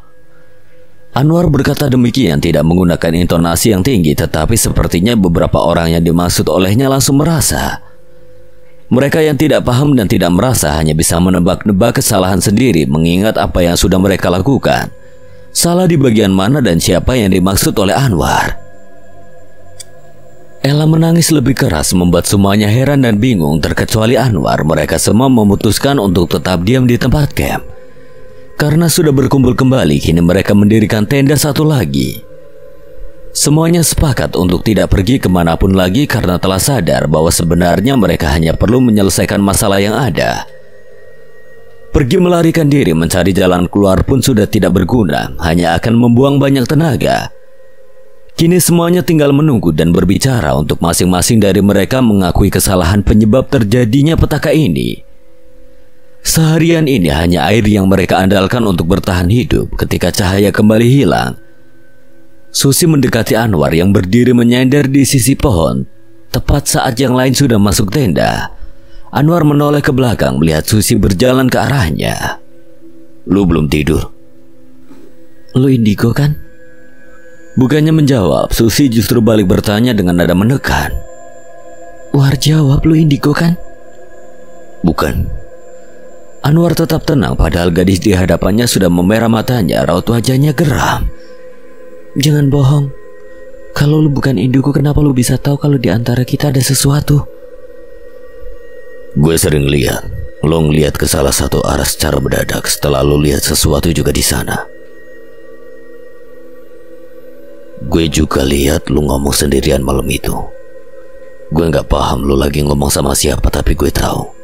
[SPEAKER 1] Anwar berkata demikian tidak menggunakan intonasi yang tinggi, tetapi sepertinya beberapa orang yang dimaksud olehnya langsung merasa. Mereka yang tidak paham dan tidak merasa hanya bisa menebak-nebak kesalahan sendiri mengingat apa yang sudah mereka lakukan. Salah di bagian mana dan siapa yang dimaksud oleh Anwar? Ella menangis lebih keras membuat semuanya heran dan bingung terkecuali Anwar. Mereka semua memutuskan untuk tetap diam di tempat camp. Karena sudah berkumpul kembali, kini mereka mendirikan tenda satu lagi. Semuanya sepakat untuk tidak pergi kemanapun lagi karena telah sadar bahwa sebenarnya mereka hanya perlu menyelesaikan masalah yang ada. Pergi melarikan diri mencari jalan keluar pun sudah tidak berguna, hanya akan membuang banyak tenaga. Kini semuanya tinggal menunggu dan berbicara untuk masing-masing dari mereka mengakui kesalahan penyebab terjadinya petaka ini. Seharian ini hanya air yang mereka andalkan untuk bertahan hidup. Ketika cahaya kembali hilang, Susi mendekati Anwar yang berdiri menyender di sisi pohon. Tepat saat yang lain sudah masuk tenda, Anwar menoleh ke belakang melihat Susi berjalan ke arahnya. Lu belum tidur?
[SPEAKER 2] Lu indigo kan?
[SPEAKER 1] Bukannya menjawab, Susi justru balik bertanya dengan nada menekan.
[SPEAKER 2] War jawab, lu indigo kan?
[SPEAKER 1] Bukan. Anwar tetap tenang padahal gadis di hadapannya sudah memerah matanya, raut wajahnya geram.
[SPEAKER 2] Jangan bohong. Kalau lu bukan indigo, kenapa lu bisa tahu kalau di antara kita ada sesuatu?
[SPEAKER 1] Gue sering lihat lo ngeliat ke salah satu arah secara mendadak setelah lo lihat sesuatu juga di sana. Gue juga lihat lu ngomong sendirian malam itu. Gue gak paham lu lagi ngomong sama siapa, tapi gue tahu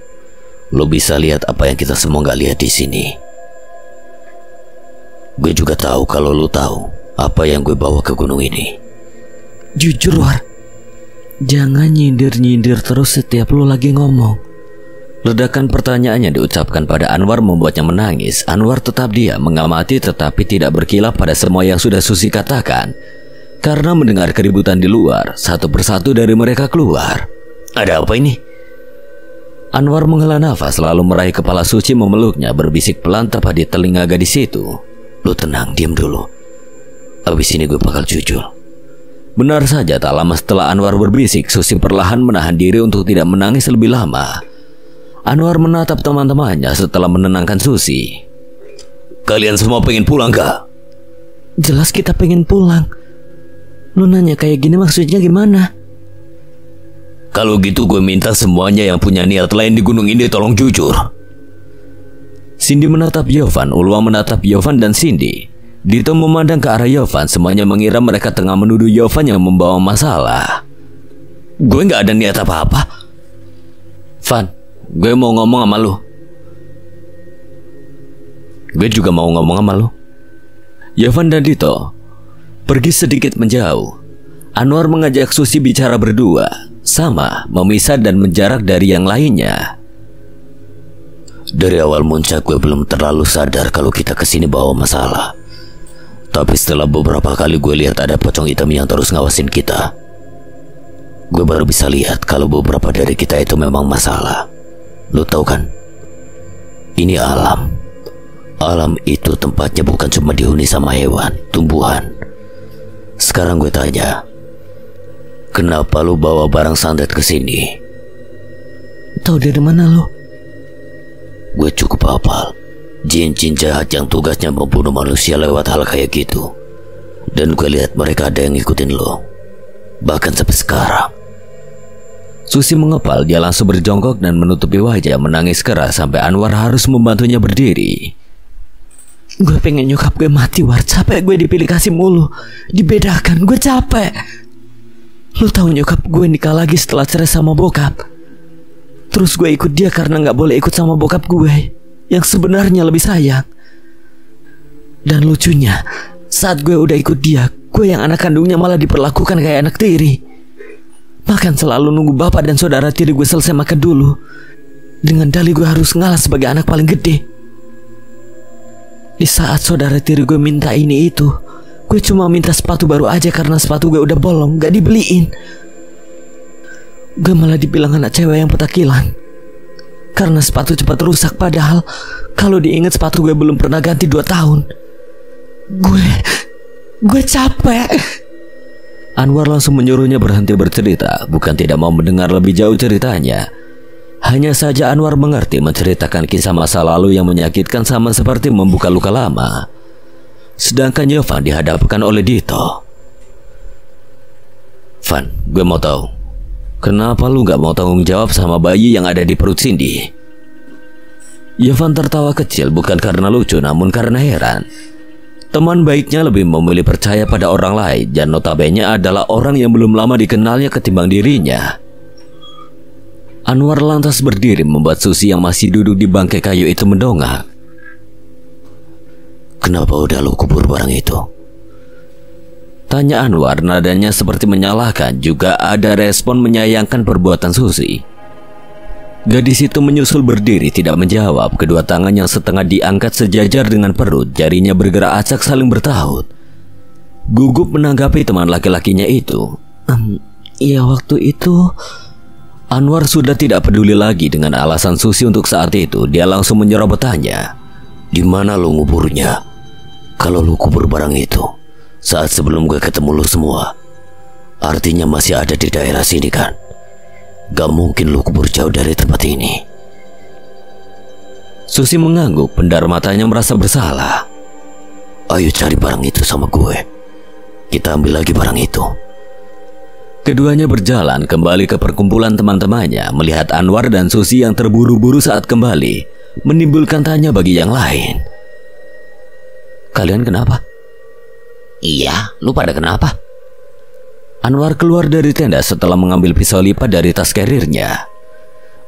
[SPEAKER 1] lu bisa lihat apa yang kita semua gak lihat di sini. Gue juga tahu kalau lu tahu apa yang gue bawa ke gunung ini.
[SPEAKER 2] Jujur, War. Jangan nyindir-nyindir terus setiap lu lagi ngomong.
[SPEAKER 1] Ledakan pertanyaannya diucapkan pada Anwar membuatnya menangis. Anwar tetap diam mengamati tetapi tidak berkilah pada semua yang sudah Susi katakan. Karena mendengar keributan di luar, satu persatu dari mereka keluar. Ada apa ini? Anwar menghela nafas lalu meraih kepala Suci memeluknya, berbisik pelan tepat di telinga gadis itu. Lu tenang, diam dulu. Abis ini gue bakal jujur. Benar saja, tak lama setelah Anwar berbisik, Susi perlahan menahan diri untuk tidak menangis lebih lama. Anwar menatap teman-temannya setelah menenangkan Susi. Kalian semua pengen pulang gak?
[SPEAKER 2] Jelas kita pengen pulang. Lu nanya kayak gini maksudnya gimana?
[SPEAKER 1] Kalau gitu gue minta semuanya yang punya niat lain di gunung ini tolong jujur. Cindy menatap Yovan, Ulwa menatap Yovan dan Cindy. Dito memandang ke arah Yovan, semuanya mengira mereka tengah menuduh Yovan yang membawa masalah. Gue gak ada niat apa-apa. Van, gue mau ngomong sama lu. Gue juga mau ngomong sama lu. Yovan dan Dito pergi sedikit menjauh. Anwar mengajak Susi bicara berdua, sama memisah dan menjarak dari yang lainnya. Dari awal muncak gue belum terlalu sadar kalau kita kesini bawa masalah. Tapi setelah beberapa kali gue lihat ada pocong hitam yang terus ngawasin kita, gue baru bisa lihat kalau beberapa dari kita itu memang masalah. Lu tahu kan, ini alam. Alam itu tempatnya bukan cuma dihuni sama hewan, tumbuhan. Sekarang gue tanya, kenapa lu bawa barang santet ke sini?
[SPEAKER 2] Tahu dari mana lu?
[SPEAKER 1] Gue cukup hafal jin-jin jahat yang tugasnya membunuh manusia lewat hal kayak gitu. Dan gue lihat mereka ada yang ngikutin lo, bahkan sampai sekarang. Susi mengepal, dia langsung berjongkok dan menutupi wajah, menangis keras sampai Anwar harus membantunya berdiri.
[SPEAKER 2] Gue pengen nyokap gue mati, War. Capek gue dipilih kasih mulu, dibedakan, gue capek. Lu tahu nyokap gue nikah lagi setelah cerai sama bokap. Terus gue ikut dia karena gak boleh ikut sama bokap gue yang sebenarnya lebih sayang. Dan lucunya, saat gue udah ikut dia, gue yang anak kandungnya malah diperlakukan kayak anak tiri. Bahkan selalu nunggu bapak dan saudara tiri gue selesai makan dulu, dengan dalih gue harus ngalah sebagai anak paling gede. Di saat saudara tiri gue minta ini itu, gue cuma minta sepatu baru aja karena sepatu gue udah bolong, gak dibeliin. Gue malah dibilang anak cewek yang petakilan karena sepatu cepat rusak, padahal kalau diingat sepatu gue belum pernah ganti 2 tahun. Gue capek.
[SPEAKER 1] Anwar langsung menyuruhnya berhenti bercerita, bukan tidak mau mendengar lebih jauh ceritanya. Hanya saja Anwar mengerti menceritakan kisah masa lalu yang menyakitkan sama seperti membuka luka lama. Sedangkan Yovan dihadapkan oleh Dito. Van, gue mau tahu, kenapa lu gak mau tanggung jawab sama bayi yang ada di perut Cindy? Yovan tertawa kecil, bukan karena lucu namun karena heran. Teman baiknya lebih memilih percaya pada orang lain, dan notabene adalah orang yang belum lama dikenalnya ketimbang dirinya. Anwar lantas berdiri membuat Susi yang masih duduk di bangkai kayu itu mendongak. Kenapa udah lu kubur barang itu? Tanya Anwar, nadanya seperti menyalahkan, juga ada respon menyayangkan perbuatan Susi. Gadis itu menyusul berdiri tidak menjawab, kedua tangan yang setengah diangkat sejajar dengan perut, jarinya bergerak acak saling bertaut. Gugup menanggapi teman laki-lakinya itu.
[SPEAKER 2] Iya, waktu itu
[SPEAKER 1] Anwar sudah tidak peduli lagi dengan alasan Susi untuk saat itu. Dia langsung menyerobot tanya, di mana lu nguburnya? Kalau lu kubur barang itu saat sebelum gue ketemu lu semua, artinya masih ada di daerah sini kan? Gak mungkin lu kubur jauh dari tempat ini. Susi mengangguk, pendar matanya merasa bersalah. Ayo cari barang itu sama gue. Kita ambil lagi barang itu. Keduanya berjalan kembali ke perkumpulan teman-temannya, melihat Anwar dan Susi yang terburu-buru saat kembali menimbulkan tanya bagi yang lain. Kalian kenapa?
[SPEAKER 3] Iya, lu pada kenapa?
[SPEAKER 1] Anwar keluar dari tenda setelah mengambil pisau lipat dari tas karirnya.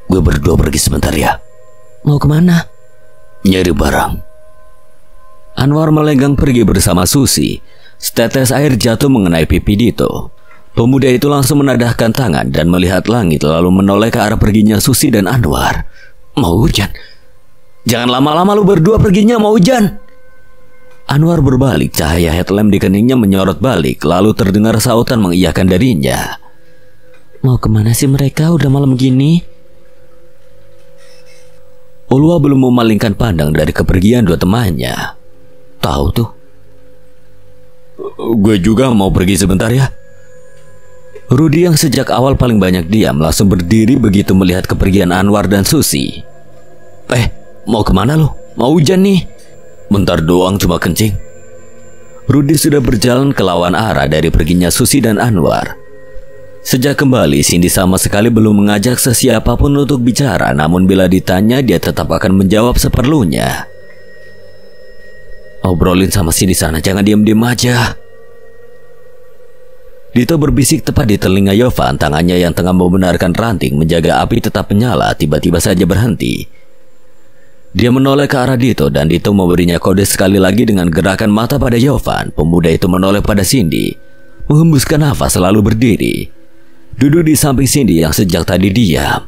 [SPEAKER 1] Gue berdua pergi sebentar ya.
[SPEAKER 2] Mau kemana?
[SPEAKER 1] Nyari barang. Anwar melenggang pergi bersama Susi. Setetes air jatuh mengenai pipi Dito. Pemuda itu langsung menadahkan tangan dan melihat langit, lalu menoleh ke arah perginya Susi dan Anwar. Mau hujan? Jangan lama-lama lu berdua perginya, mau hujan. Anwar berbalik, cahaya headlamp di keningnya menyorot balik, lalu terdengar sautan mengiyakan darinya.
[SPEAKER 2] Mau kemana sih mereka, udah malam gini?
[SPEAKER 1] Ulwa belum memalingkan pandang dari kepergian dua temannya. Tahu tuh. Gue juga mau pergi sebentar ya. Rudy yang sejak awal paling banyak diam langsung berdiri begitu melihat kepergian Anwar dan Susi. Mau kemana lo? Mau hujan nih? Bentar doang cuma kencing. Rudy sudah berjalan ke lawan arah dari perginya Susi dan Anwar. Sejak kembali, Cindy sama sekali belum mengajak sesiapapun untuk bicara, namun bila ditanya dia tetap akan menjawab seperlunya. Obrolin sama Cindy sana, jangan diam-diam aja. Dito berbisik tepat di telinga Yovan, tangannya yang tengah membenarkan ranting menjaga api tetap menyala tiba-tiba saja berhenti. Dia menoleh ke arah Dito dan Dito memberinya kode sekali lagi dengan gerakan mata pada Yovan. Pemuda itu menoleh pada Cindy, menghembuskan nafas lalu berdiri, duduk di samping Cindy yang sejak tadi diam.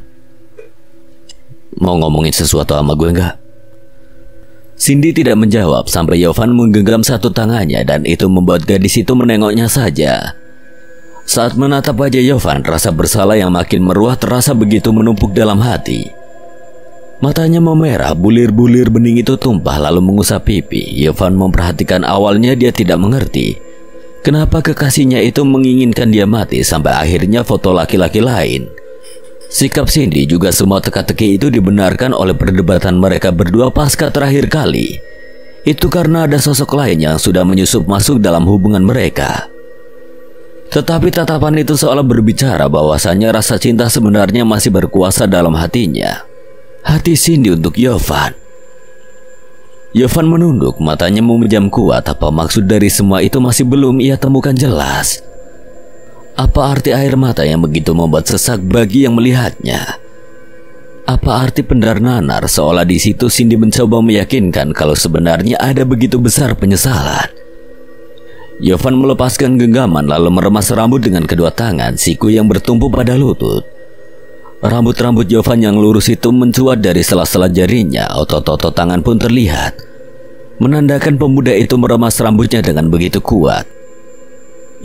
[SPEAKER 1] Mau ngomongin sesuatu sama gue nggak? Cindy tidak menjawab sampai Yovan menggenggam satu tangannya dan itu membuat gadis itu menengoknya saja. Saat menatap wajah Yovan, rasa bersalah yang makin meruah terasa begitu menumpuk dalam hati. Matanya memerah, bulir-bulir bening itu tumpah lalu mengusap pipi. Yovan memperhatikan awalnya dia tidak mengerti kenapa kekasihnya itu menginginkan dia mati sampai akhirnya foto laki-laki lain. Sikap Cindy juga semua teka-teki itu dibenarkan oleh perdebatan mereka berdua pasca terakhir kali. Itu karena ada sosok lain yang sudah menyusup masuk dalam hubungan mereka. Tetapi tatapan itu seolah berbicara bahwasannya rasa cinta sebenarnya masih berkuasa dalam hatinya. Hati Cindy untuk Yovan. Yovan menunduk, matanya memejam kuat. Apa maksud dari semua itu masih belum ia temukan jelas. Apa arti air mata yang begitu membuat sesak bagi yang melihatnya? Apa arti pendar nanar seolah di situ Cindy mencoba meyakinkan kalau sebenarnya ada begitu besar penyesalan. Yovan melepaskan genggaman lalu meremas rambut dengan kedua tangan, siku yang bertumpu pada lutut. Rambut-rambut Yovan yang lurus itu mencuat dari sela-sela jarinya, otot-otot tangan pun terlihat, menandakan pemuda itu meremas rambutnya dengan begitu kuat.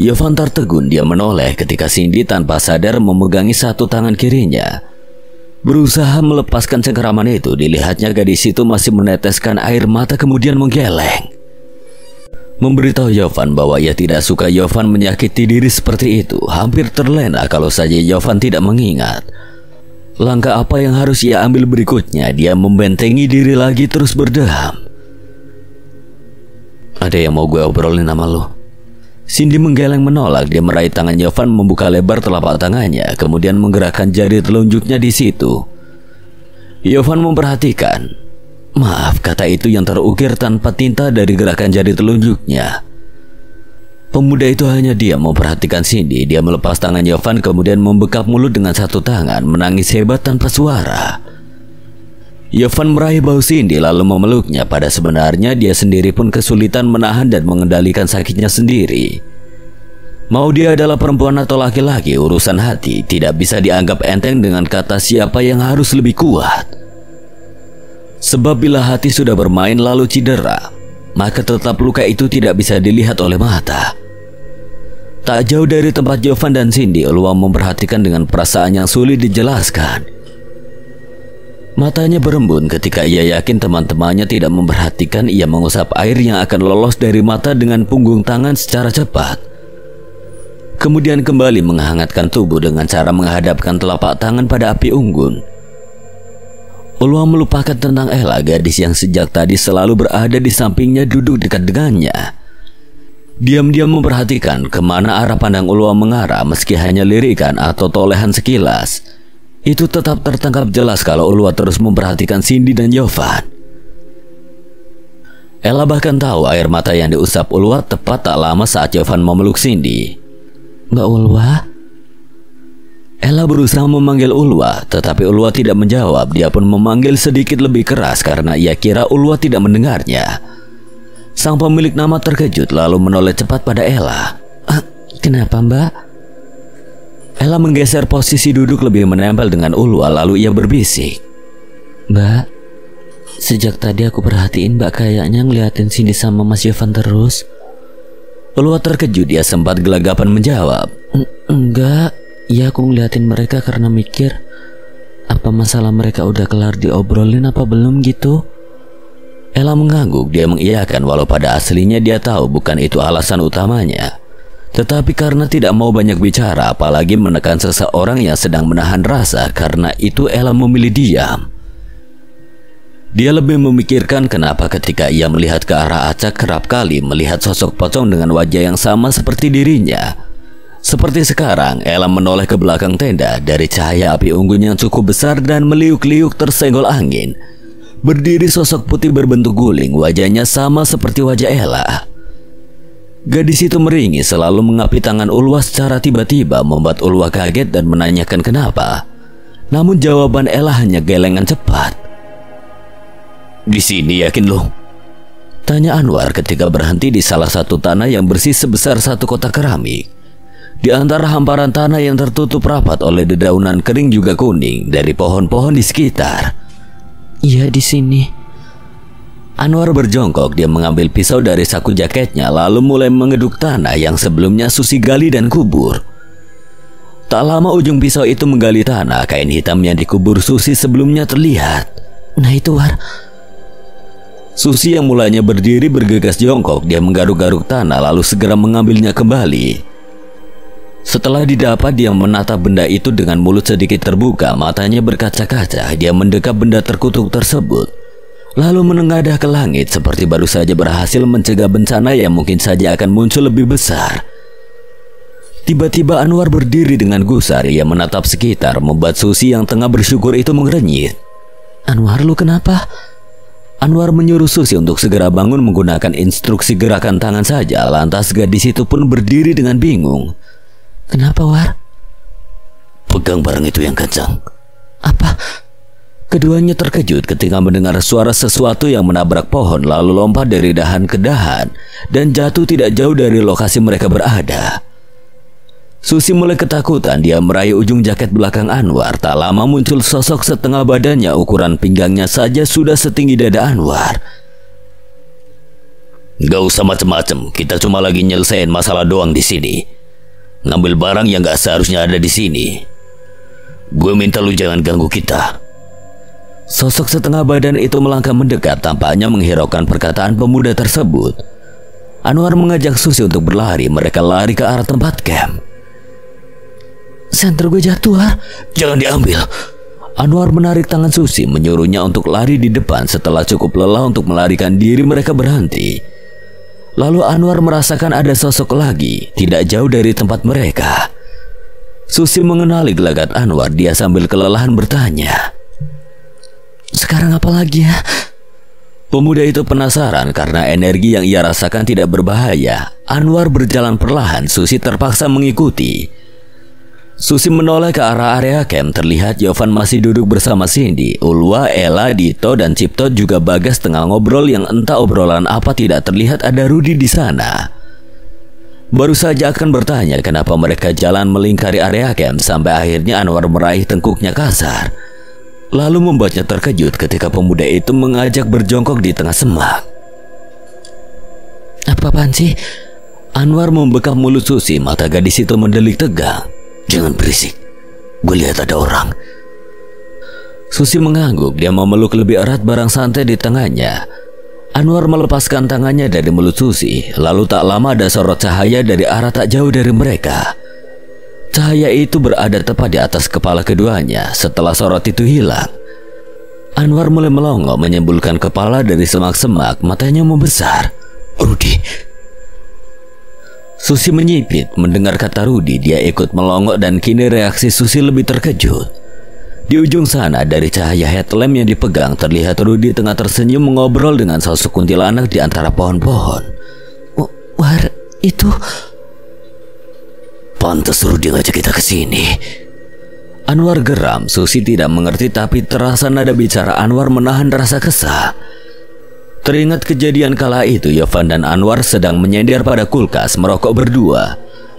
[SPEAKER 1] Yovan tertegun, dia menoleh ketika Cindy tanpa sadar memegangi satu tangan kirinya. Berusaha melepaskan cengkeraman itu, dilihatnya gadis itu masih meneteskan air mata kemudian menggeleng. Memberitahu Yovan bahwa ia tidak suka Yovan menyakiti diri seperti itu, hampir terlena kalau saja Yovan tidak mengingat. Langkah apa yang harus ia ambil berikutnya? Dia membentengi diri lagi terus berdeham. Ada yang mau gue obrolin sama lo? Cindy menggeleng menolak. Dia meraih tangan Yovan, membuka lebar telapak tangannya, kemudian menggerakkan jari telunjuknya di situ. Yovan memperhatikan. Maaf, kata itu yang terukir tanpa tinta dari gerakan jari telunjuknya. Pemuda itu hanya diam memperhatikan Cindy. Dia melepas tangan Yovan kemudian membekap mulut dengan satu tangan, menangis hebat tanpa suara. Yovan meraih bahu Cindy lalu memeluknya. Pada sebenarnya dia sendiri pun kesulitan menahan dan mengendalikan sakitnya sendiri. Mau dia adalah perempuan atau laki-laki, urusan hati tidak bisa dianggap enteng dengan kata siapa yang harus lebih kuat. Sebab bila hati sudah bermain lalu cedera, maka tetap luka itu tidak bisa dilihat oleh mata. Tak jauh dari tempat Yovan dan Cindy, Ulwa memperhatikan dengan perasaan yang sulit dijelaskan. Matanya berembun ketika ia yakin teman-temannya tidak memperhatikan. Ia mengusap air yang akan lolos dari mata dengan punggung tangan secara cepat. Kemudian kembali menghangatkan tubuh dengan cara menghadapkan telapak tangan pada api unggun. Ulwa melupakan tentang Ella, gadis yang sejak tadi selalu berada di sampingnya duduk dekat dengannya. Diam-diam memperhatikan kemana arah pandang Ulwa mengarah, meski hanya lirikan atau tolehan sekilas. Itu tetap tertangkap jelas kalau Ulwa terus memperhatikan Cindy dan Yovan. Ella bahkan tahu air mata yang diusap Ulwa tepat tak lama saat Yovan memeluk Cindy. Mbak Ulwa? Ella berusaha memanggil Ulwa, tetapi Ulwa tidak menjawab. Dia pun memanggil sedikit lebih keras karena ia kira Ulwa tidak mendengarnya. Sang pemilik nama terkejut lalu menoleh cepat pada Ella. Kenapa mbak? Ella menggeser posisi duduk lebih menempel dengan Ulwa lalu ia berbisik. Mbak, sejak tadi aku perhatiin mbak kayaknya ngeliatin Cindy sama Mas Yovan terus. Ulwa terkejut, dia sempat gelagapan menjawab. Enggak. Ya aku ngeliatin mereka karena mikir apa masalah mereka udah kelar diobrolin apa belum gitu. Ella mengangguk, dia mengiyakan walau pada aslinya dia tahu bukan itu alasan utamanya. Tetapi karena tidak mau banyak bicara, apalagi menekan seseorang yang sedang menahan rasa, karena itu Ella memilih diam. Dia lebih memikirkan kenapa ketika ia melihat ke arah Acak kerap kali melihat sosok pocong dengan wajah yang sama seperti dirinya. Seperti sekarang, Ella menoleh ke belakang tenda. Dari cahaya api unggun yang cukup besar dan meliuk-liuk tersenggol angin, berdiri sosok putih berbentuk guling. Wajahnya sama seperti wajah Ella. Gadis itu meringis, selalu mengapi tangan Ulwa secara tiba-tiba, membuat Ulwa kaget dan menanyakan kenapa. Namun jawaban Ella hanya gelengan cepat. "Di sini yakin lo?" tanya Anwar ketika berhenti di salah satu tanah yang bersih sebesar satu kotak keramik. Di antara hamparan tanah yang tertutup rapat oleh dedaunan kering juga kuning dari pohon-pohon di sekitar.
[SPEAKER 2] "Iya, di sini."
[SPEAKER 1] Anwar berjongkok, dia mengambil pisau dari saku jaketnya lalu mulai mengeduk tanah yang sebelumnya Susi gali dan kubur. Tak lama ujung pisau itu menggali tanah, kain hitam yang dikubur Susi sebelumnya terlihat.
[SPEAKER 2] "Nah itu, War."
[SPEAKER 1] Susi yang mulanya berdiri bergegas jongkok, dia menggaruk-garuk tanah lalu segera mengambilnya kembali. Setelah didapat, dia menatap benda itu dengan mulut sedikit terbuka, matanya berkaca-kaca. Dia mendekap benda terkutuk tersebut, lalu menengadah ke langit seperti baru saja berhasil mencegah bencana yang mungkin saja akan muncul lebih besar. Tiba-tiba Anwar berdiri dengan gusar. Ia menatap sekitar, membuat Susi yang tengah bersyukur itu mengernyit.
[SPEAKER 2] "Anwar, lu kenapa?"
[SPEAKER 1] Anwar menyuruh Susi untuk segera bangun menggunakan instruksi gerakan tangan saja. Lantas gadis itu pun berdiri dengan bingung.
[SPEAKER 2] "Kenapa, War?"
[SPEAKER 1] "Pegang barang itu yang kencang."
[SPEAKER 2] "Apa?"
[SPEAKER 1] Keduanya terkejut ketika mendengar suara sesuatu yang menabrak pohon lalu lompat dari dahan ke dahan dan jatuh tidak jauh dari lokasi mereka berada. Susi mulai ketakutan, dia meraih ujung jaket belakang Anwar. Tak lama muncul sosok setengah badannya, ukuran pinggangnya saja sudah setinggi dada Anwar. "Gak usah macem-macem, kita cuma lagi nyelesain masalah doang di sini. Ngambil barang yang gak seharusnya ada di sini. Gue minta lu jangan ganggu kita." Sosok setengah badan itu melangkah mendekat, tampaknya menghiraukan perkataan pemuda tersebut. Anwar mengajak Susi untuk berlari. Mereka lari ke arah tempat camp.
[SPEAKER 2] "Senter gue jatuh, War."
[SPEAKER 1] "Jangan diambil." Anwar menarik tangan Susi, menyuruhnya untuk lari di depan. Setelah cukup lelah untuk melarikan diri, mereka berhenti. Lalu Anwar merasakan ada sosok lagi, tidak jauh dari tempat mereka. Susi mengenali gelagat Anwar. Dia sambil kelelahan bertanya,
[SPEAKER 2] "Sekarang apa lagi ya?"
[SPEAKER 1] Pemuda itu penasaran karena energi yang ia rasakan tidak berbahaya. Anwar berjalan perlahan, Susi terpaksa mengikuti. Susi menoleh ke arah area camp. Terlihat Yovan masih duduk bersama Cindy, Ulwa, Ella, Dito, dan Cipto, juga Bagas tengah ngobrol yang entah obrolan apa. Tidak terlihat ada Rudi di sana. Baru saja akan bertanya kenapa mereka jalan melingkari area camp sampai akhirnya Anwar meraih tengkuknya kasar. Lalu membuatnya terkejut ketika pemuda itu mengajak berjongkok di tengah semak.
[SPEAKER 2] "Apa-apaan sih?"
[SPEAKER 1] Anwar membekap mulut Susi, mata gadis itu mendelik tegang. "Jangan berisik, gue lihat ada orang." Susi mengangguk, dia memeluk lebih erat barang santai di tangannya. Anwar melepaskan tangannya dari mulut Susi, lalu tak lama ada sorot cahaya dari arah tak jauh dari mereka. Cahaya itu berada tepat di atas kepala keduanya. Setelah sorot itu hilang, Anwar mulai melongo, menyembulkan kepala dari semak-semak, matanya membesar. "Rudi." Susi menyipit mendengar kata Rudi. Dia ikut melongo dan kini reaksi Susi lebih terkejut. Di ujung sana dari cahaya headlamp yang dipegang terlihat Rudi tengah tersenyum mengobrol dengan sosok kuntilanak di antara pohon-pohon.
[SPEAKER 2] "War, itu..."
[SPEAKER 1] "Pantas Rudi ngajak kita ke sini." Anwar geram. Susi tidak mengerti, tapi terasa nada bicara Anwar menahan rasa kesal. Teringat kejadian kala itu, Yovan dan Anwar sedang menyender pada kulkas merokok berdua.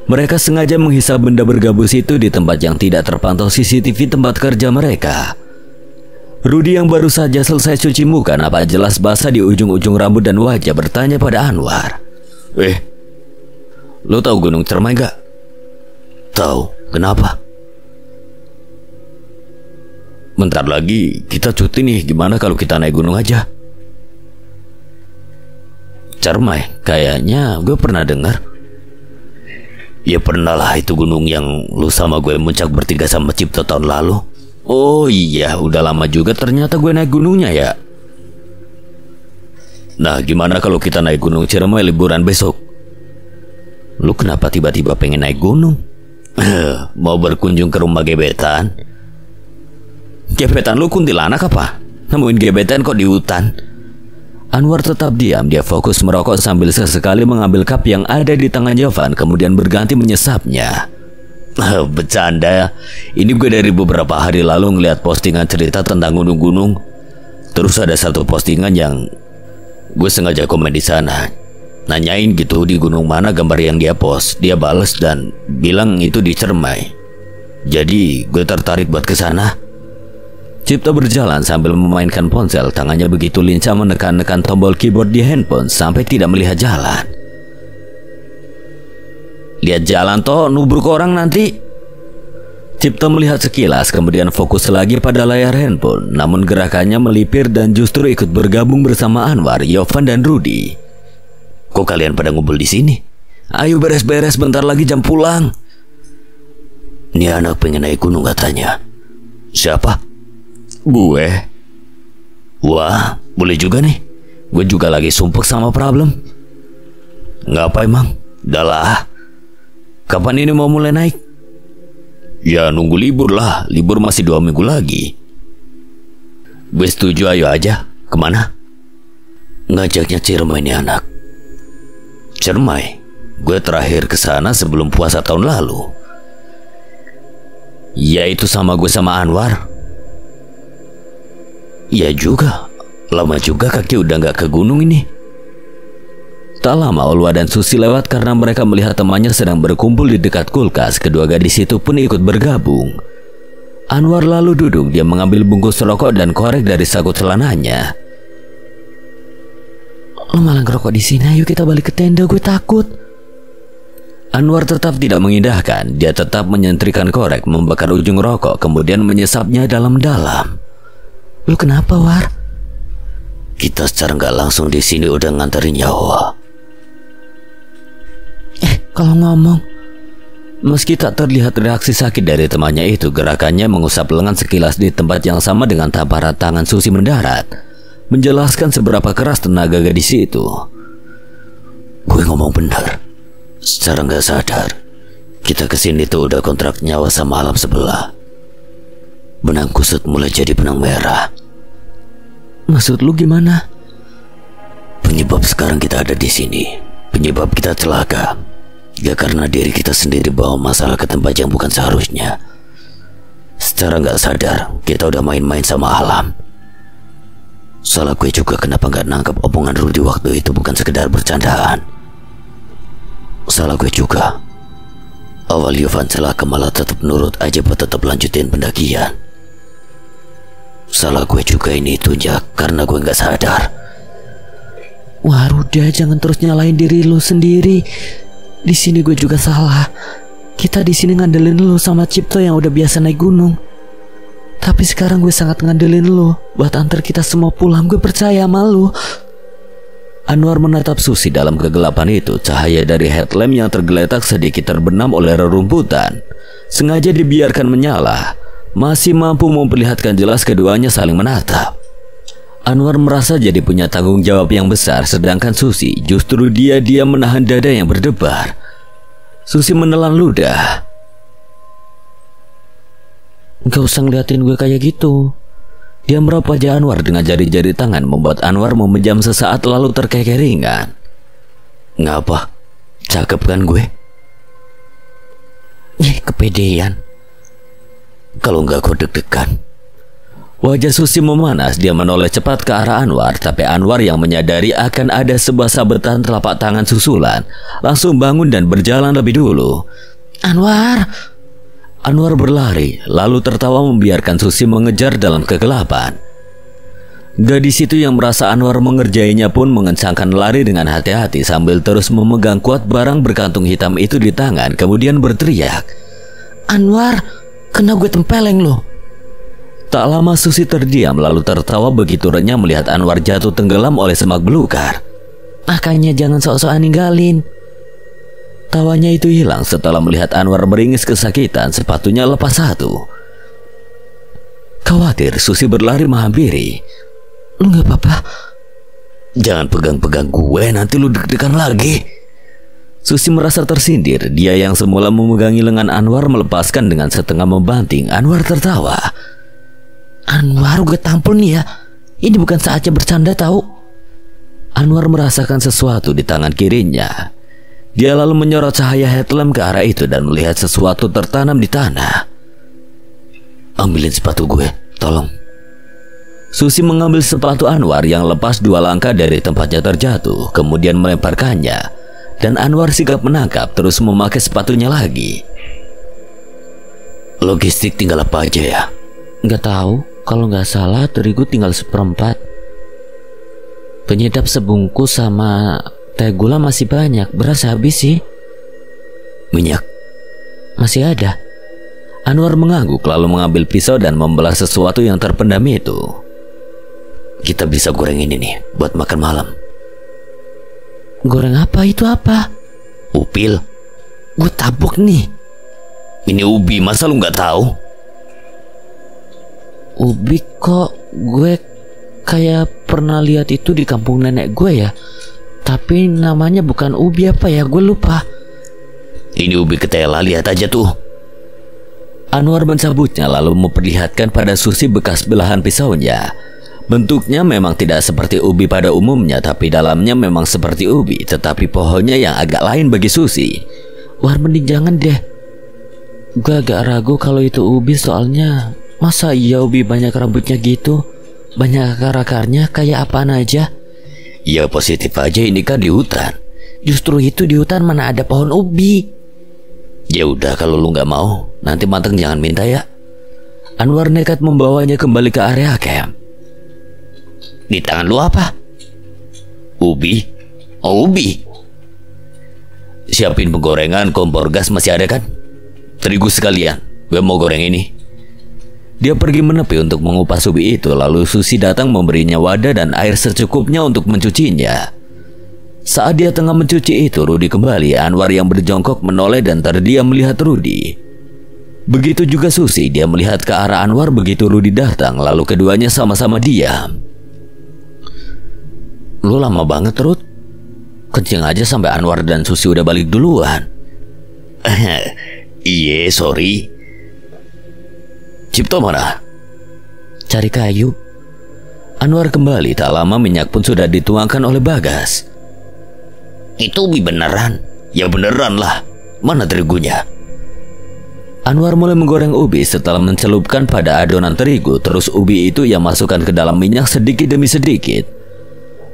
[SPEAKER 1] Mereka sengaja menghisap benda bergabus itu di tempat yang tidak terpantau CCTV tempat kerja mereka. Rudi yang baru saja selesai cuci muka, nampak jelas basah di ujung-ujung rambut dan wajah, bertanya pada Anwar, "Lo tahu Gunung Cermai gak?" "Tahu, kenapa?" "Bentar lagi kita cuti nih, gimana kalau kita naik gunung aja?" "Cermai, kayaknya gue pernah dengar." Ya pernah lah, itu gunung yang lu sama gue muncak bertiga sama Cipto tahun lalu. Oh iya, udah lama juga ternyata gue naik gunungnya ya. Nah, gimana kalau kita naik gunung Ciremai liburan besok? Lu kenapa tiba-tiba pengen naik gunung? Mau berkunjung ke rumah gebetan? Gebetan lu kuntilanak apa? Nemuin gebetan kok di hutan? Anwar tetap diam. Dia fokus merokok sambil sesekali mengambil cup yang ada di tangan Jovan, kemudian berganti menyesapnya. Bercanda. Ini gue dari beberapa hari lalu ngeliat postingan cerita tentang gunung-gunung. Terus ada satu postingan yang gue sengaja komen di sana. Nanyain gitu di gunung mana gambar yang dia post. Dia bales dan bilang itu di Ciremai. Jadi gue tertarik buat ke sana. Cipto berjalan sambil memainkan ponsel. Tangannya begitu lincah menekan-nekan tombol keyboard di handphone sampai tidak melihat jalan. Lihat jalan toh, nubruk orang nanti. Cipto melihat sekilas, kemudian fokus lagi pada layar handphone. Namun gerakannya melipir dan justru ikut bergabung bersama Anwar, Yovan dan Rudy. Kok kalian pada ngumpul di sini? Ayo beres-beres, bentar lagi jam pulang. Ini anak pengen naik gunung katanya. Siapa? Gue. Wah, boleh juga nih. Gue juga lagi sumpek sama problem. Ngapa emang? Dahlah. Kapan ini mau mulai naik? Ya nunggu libur lah. Libur masih 2 minggu lagi. Gue setuju, ayo aja. Kemana? Ngajaknya Ciremai ini anak. Ciremai? Gue terakhir ke sana sebelum puasa tahun lalu. Ya itu sama gue sama Anwar. Ya juga, lama juga kaki udah gak ke gunung ini. Tak lama Olwa dan Susi lewat karena mereka melihat temannya sedang berkumpul di dekat kulkas. Kedua gadis itu pun ikut bergabung. Anwar lalu duduk. Dia mengambil bungkus rokok dan korek dari saku celananya.
[SPEAKER 2] Lo malah ngerokok di sini. Ayo kita balik ke tenda, gue takut.
[SPEAKER 1] Anwar tetap tidak mengindahkan. Dia tetap menyentrikan korek, membakar ujung rokok, kemudian menyesapnya dalam-dalam.
[SPEAKER 2] Lu kenapa, War?
[SPEAKER 1] Kita secara nggak langsung di sini udah nganterin nyawa.
[SPEAKER 2] Kalau ngomong.
[SPEAKER 1] Meski tak terlihat reaksi sakit dari temannya itu, gerakannya mengusap lengan sekilas di tempat yang sama dengan tamparan tangan Susi mendarat, menjelaskan seberapa keras tenaga gadis itu. Gue ngomong benar. Secara nggak sadar, kita kesini tuh udah kontrak nyawa sama alam sebelah. Benang kusut mulai jadi benang merah.
[SPEAKER 2] Maksud lu gimana?
[SPEAKER 1] Penyebab sekarang kita ada di sini, penyebab kita celaka, ya karena diri kita sendiri bawa masalah ke tempat yang bukan seharusnya. Secara nggak sadar, kita udah main-main sama alam. Salah gue juga kenapa nggak nangkep omongan Rudy waktu itu bukan sekedar bercandaan. Salah gue juga. Awal Yovan celaka malah tetap nurut aja buat tetap lanjutin pendakian. Salah gue juga ini tunjak karena gue nggak sadar.
[SPEAKER 2] Wah udah, jangan terus nyalain diri lu sendiri. Di sini gue juga salah. Kita di sini ngandelin lu sama Cipto yang udah biasa naik gunung. Tapi sekarang gue sangat ngandelin lu buat antar kita semua pulang. Gue percaya sama lu.
[SPEAKER 1] Anwar menatap Susi dalam kegelapan itu. Cahaya dari headlamp yang tergeletak sedikit terbenam oleh rerumputan sengaja dibiarkan menyala, masih mampu memperlihatkan jelas keduanya saling menatap. Anwar merasa jadi punya tanggung jawab yang besar, sedangkan Susi justru dia menahan dada yang berdebar. Susi menelan ludah.
[SPEAKER 2] Gak usah ngeliatin gue kayak gitu.
[SPEAKER 1] Dia meraup wajah Anwar dengan jari-jari tangan, membuat Anwar memejam sesaat lalu terkekeringan. Ngapa? Cakep kan gue?
[SPEAKER 2] Kepedean.
[SPEAKER 1] Kalau nggak kau deg-degan. Wajah Susi memanas. Dia menoleh cepat ke arah Anwar, tapi Anwar yang menyadari akan ada sebuah sabetan telapak tangan susulan langsung bangun dan berjalan lebih dulu. Anwar berlari, lalu tertawa membiarkan Susi mengejar dalam kegelapan. Gadis itu yang merasa Anwar mengerjainya pun mengencangkan lari dengan hati-hati sambil terus memegang kuat barang berkantung hitam itu di tangan, kemudian berteriak,
[SPEAKER 2] Anwar, kena gue tempeleng lo.
[SPEAKER 1] Tak lama Susi terdiam lalu tertawa begitu renyah melihat Anwar jatuh tenggelam oleh semak belukar.
[SPEAKER 2] Makanya jangan sok-sokan ninggalin.
[SPEAKER 1] Tawanya itu hilang setelah melihat Anwar meringis kesakitan, sepatunya lepas satu. Khawatir, Susi berlari menghampiri.
[SPEAKER 2] Lu gak apa-apa?
[SPEAKER 1] Jangan pegang-pegang gue, nanti lu deg-degan lagi. Susi merasa tersindir. Dia yang semula memegangi lengan Anwar melepaskan dengan setengah membanting. Anwar tertawa.
[SPEAKER 2] Anwar, gue tampol nih ya. Ini bukan saatnya bercanda tahu.
[SPEAKER 1] Anwar merasakan sesuatu di tangan kirinya. Dia lalu menyorot cahaya headlamp ke arah itu dan melihat sesuatu tertanam di tanah. Ambilin sepatu gue, tolong. Susi mengambil sepatu Anwar yang lepas 2 langkah dari tempatnya terjatuh, kemudian melemparkannya. Dan Anwar sigap menangkap, terus memakai sepatunya lagi. Logistik tinggal apa aja ya?
[SPEAKER 2] Nggak tahu, kalau nggak salah terigu tinggal 1/4. Penyedap sebungkus sama teh gula masih banyak, beras habis sih.
[SPEAKER 1] Minyak?
[SPEAKER 2] Masih ada.
[SPEAKER 1] Anwar mengangguk lalu mengambil pisau dan membelah sesuatu yang terpendam itu. Kita bisa goreng ini nih, buat makan malam.
[SPEAKER 2] Goreng apa? Itu apa?
[SPEAKER 1] Upil.
[SPEAKER 2] Gue tabok nih.
[SPEAKER 1] Ini ubi, masa lu nggak tahu?
[SPEAKER 2] Ubi kok gue kayak pernah lihat itu di kampung nenek gue ya. Tapi namanya bukan ubi apa ya, gue lupa.
[SPEAKER 1] Ini ubi ketela, lihat aja tuh. Anwar mencabutnya lalu memperlihatkan pada Susi bekas belahan pisaunya. Bentuknya memang tidak seperti ubi pada umumnya, tapi dalamnya memang seperti ubi, tetapi pohonnya yang agak lain bagi Susi.
[SPEAKER 2] Wah, mending jangan deh. Gue agak ragu kalau itu ubi, soalnya masa iya ubi banyak rambutnya gitu? Banyak akar-akarnya, kayak apaan aja?
[SPEAKER 1] Ya positif aja, ini kan di hutan.
[SPEAKER 2] Justru itu di hutan mana ada pohon ubi.
[SPEAKER 1] Ya udah, kalau lu nggak mau, nanti matang jangan minta ya. Anwar nekat membawanya kembali ke area camp. Di tangan lu apa? Ubi? Oh, ubi. Siapin penggorengan, kompor gas masih ada kan? Terigu sekalian, gue mau goreng ini. Dia pergi menepi untuk mengupas ubi itu, lalu Susi datang memberinya wadah dan air secukupnya untuk mencucinya. Saat dia tengah mencuci itu, Rudi kembali. Anwar yang berjongkok menoleh dan terdiam melihat Rudi. Begitu juga Susi, dia melihat ke arah Anwar begitu Rudi datang, lalu keduanya sama-sama diam. Lu lama banget, Rud. Kencing aja sampai Anwar dan Susi udah balik duluan. Iya, sorry. Cipto mana?
[SPEAKER 2] Cari kayu.
[SPEAKER 1] Anwar kembali, tak lama minyak pun sudah dituangkan oleh Bagas.
[SPEAKER 3] Itu ubi beneran?
[SPEAKER 1] Ya beneran lah. Mana terigunya? Anwar mulai menggoreng ubi setelah mencelupkan pada adonan terigu. Terus ubi itu ia masukkan ke dalam minyak sedikit demi sedikit.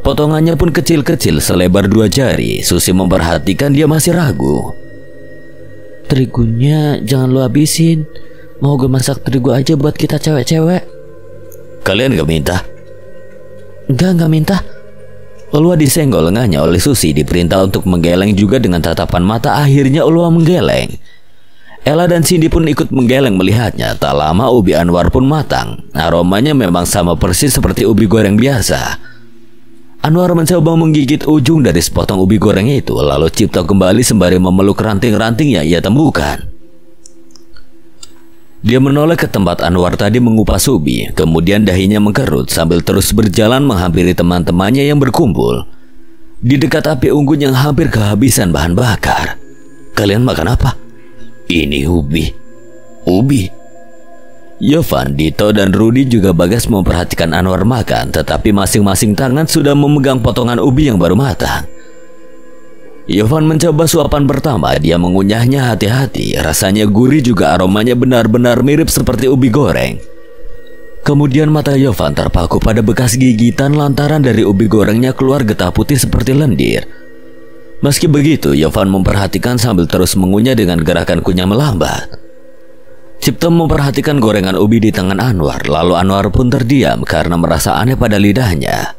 [SPEAKER 1] Potongannya pun kecil-kecil selebar 2 jari. Susi memperhatikan, dia masih ragu.
[SPEAKER 2] Terigunya jangan lu habisin. Mau gue masak terigu aja buat kita cewek-cewek.
[SPEAKER 1] Kalian gak minta?
[SPEAKER 2] Enggak minta.
[SPEAKER 1] Ulwa disenggol lengannya oleh Susi, diperintah untuk menggeleng juga dengan tatapan mata. Akhirnya Ulwa menggeleng. Ella dan Cindy pun ikut menggeleng melihatnya. Tak lama ubi Anwar pun matang. Aromanya memang sama persis seperti ubi goreng biasa. Anwar mencoba menggigit ujung dari sepotong ubi goreng itu, lalu Cipto kembali sembari memeluk ranting-ranting yang ia temukan. Dia menoleh ke tempat Anwar tadi mengupas ubi, kemudian dahinya mengkerut sambil terus berjalan menghampiri teman-temannya yang berkumpul di dekat api unggun yang hampir kehabisan bahan bakar. Kalian makan apa? Ini ubi. Ubi. Yovan, Dito, dan Rudi juga Bagas memperhatikan Anwar makan, tetapi masing-masing tangan sudah memegang potongan ubi yang baru matang. Yovan mencoba suapan pertama, dia mengunyahnya hati-hati. Rasanya gurih juga aromanya benar-benar mirip seperti ubi goreng. Kemudian mata Yovan terpaku pada bekas gigitan lantaran dari ubi gorengnya keluar getah putih seperti lendir. Meski begitu, Yovan memperhatikan sambil terus mengunyah dengan gerakan kunyah melambat. Cipto memperhatikan gorengan ubi di tangan Anwar, lalu Anwar pun terdiam karena merasa aneh pada lidahnya.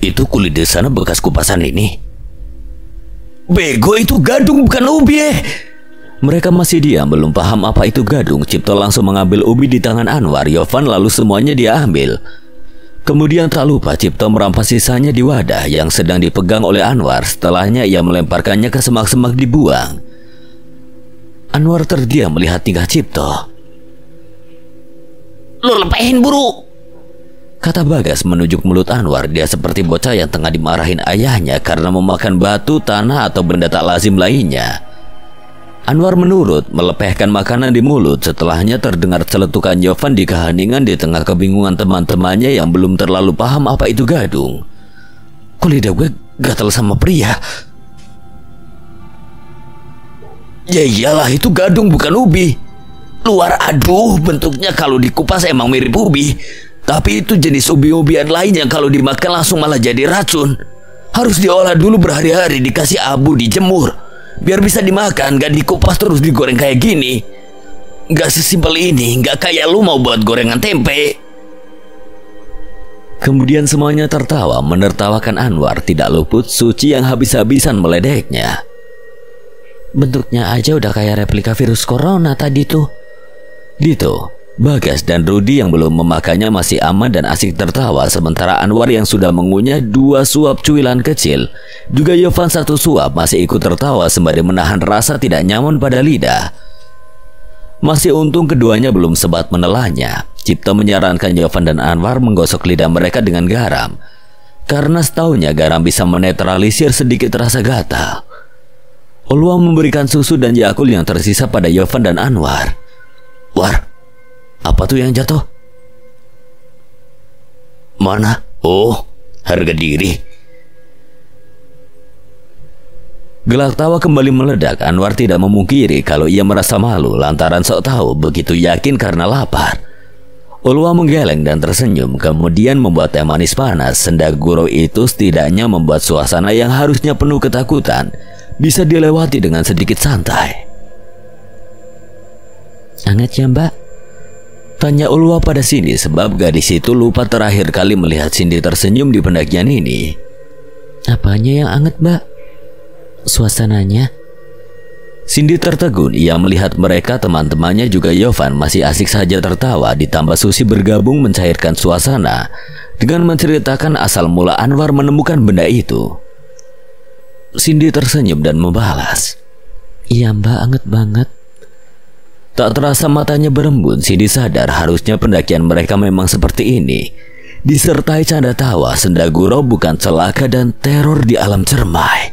[SPEAKER 1] Itu kulit di sana bekas kupasan ini. Bego, itu gadung bukan ubi. Mereka masih diam, belum paham apa itu gadung. Cipto langsung mengambil ubi di tangan Anwar, Yovan, lalu semuanya dia ambil. Kemudian tak lupa Cipto merampas sisanya di wadah yang sedang dipegang oleh Anwar. Setelahnya ia melemparkannya ke semak-semak dibuang. Anwar terdiam melihat tingkah Cipto.
[SPEAKER 3] Lu lepehin buru,
[SPEAKER 1] kata Bagas menunjuk mulut Anwar. Dia seperti bocah yang tengah dimarahin ayahnya karena memakan batu, tanah, atau benda tak lazim lainnya. Anwar menurut, melepehkan makanan di mulut. Setelahnya terdengar celetukan Yovan di keheningan di tengah kebingungan teman-temannya yang belum terlalu paham apa itu gadung. Kok lidah gue gatal sama pria? Ya iyalah, itu gadung bukan ubi. Luar, aduh, bentuknya kalau dikupas emang mirip ubi. Tapi itu jenis ubi-ubian lain yang kalau dimakan langsung malah jadi racun. Harus diolah dulu berhari-hari, dikasih abu, dijemur biar bisa dimakan, gak dikupas terus digoreng kayak gini. Gak sesimpel ini, gak kayak lu mau buat gorengan tempe. Kemudian semuanya tertawa menertawakan Anwar. Tidak luput Suci yang habis-habisan meledeknya. Bentuknya aja udah kayak replika virus corona tadi tuh. Dito, Bagas dan Rudi yang belum memakannya masih aman dan asik tertawa. Sementara Anwar yang sudah mengunyah 2 suap cuilan kecil, juga Yovan 1 suap, masih ikut tertawa sembari menahan rasa tidak nyaman pada lidah. Masih untung keduanya belum sempat menelannya. Cipto menyarankan Yovan dan Anwar menggosok lidah mereka dengan garam, karena setaunya garam bisa menetralisir sedikit rasa gatal. Ulwa memberikan susu dan Yakult yang tersisa pada Yovan dan Anwar. War, apa tuh yang jatuh? Mana? Oh, harga diri. Gelak tawa kembali meledak. Anwar tidak memungkiri kalau ia merasa malu lantaran sok tahu begitu yakin karena lapar. Ulwa menggeleng dan tersenyum, kemudian membuat teh manis panas. Sendaguro itu setidaknya membuat suasana yang harusnya penuh ketakutan bisa dilewati dengan sedikit santai. Hangat ya mbak? Tanya Ulwa pada Cindy sebab gadis itu lupa terakhir kali melihat Cindy tersenyum di pendakian ini. Apanya yang hangat mbak? Suasananya? Cindy tertegun. Ia melihat mereka teman-temannya juga Yovan masih asik saja tertawa, ditambah Susi bergabung mencairkan suasana dengan menceritakan asal mula Anwar menemukan benda itu. Cindy tersenyum dan membalas, iya mbak, hangat banget. Tak terasa matanya berembun. Cindy sadar harusnya pendakian mereka memang seperti ini, disertai canda tawa, sendaguro bukan celaka dan teror di alam cermai.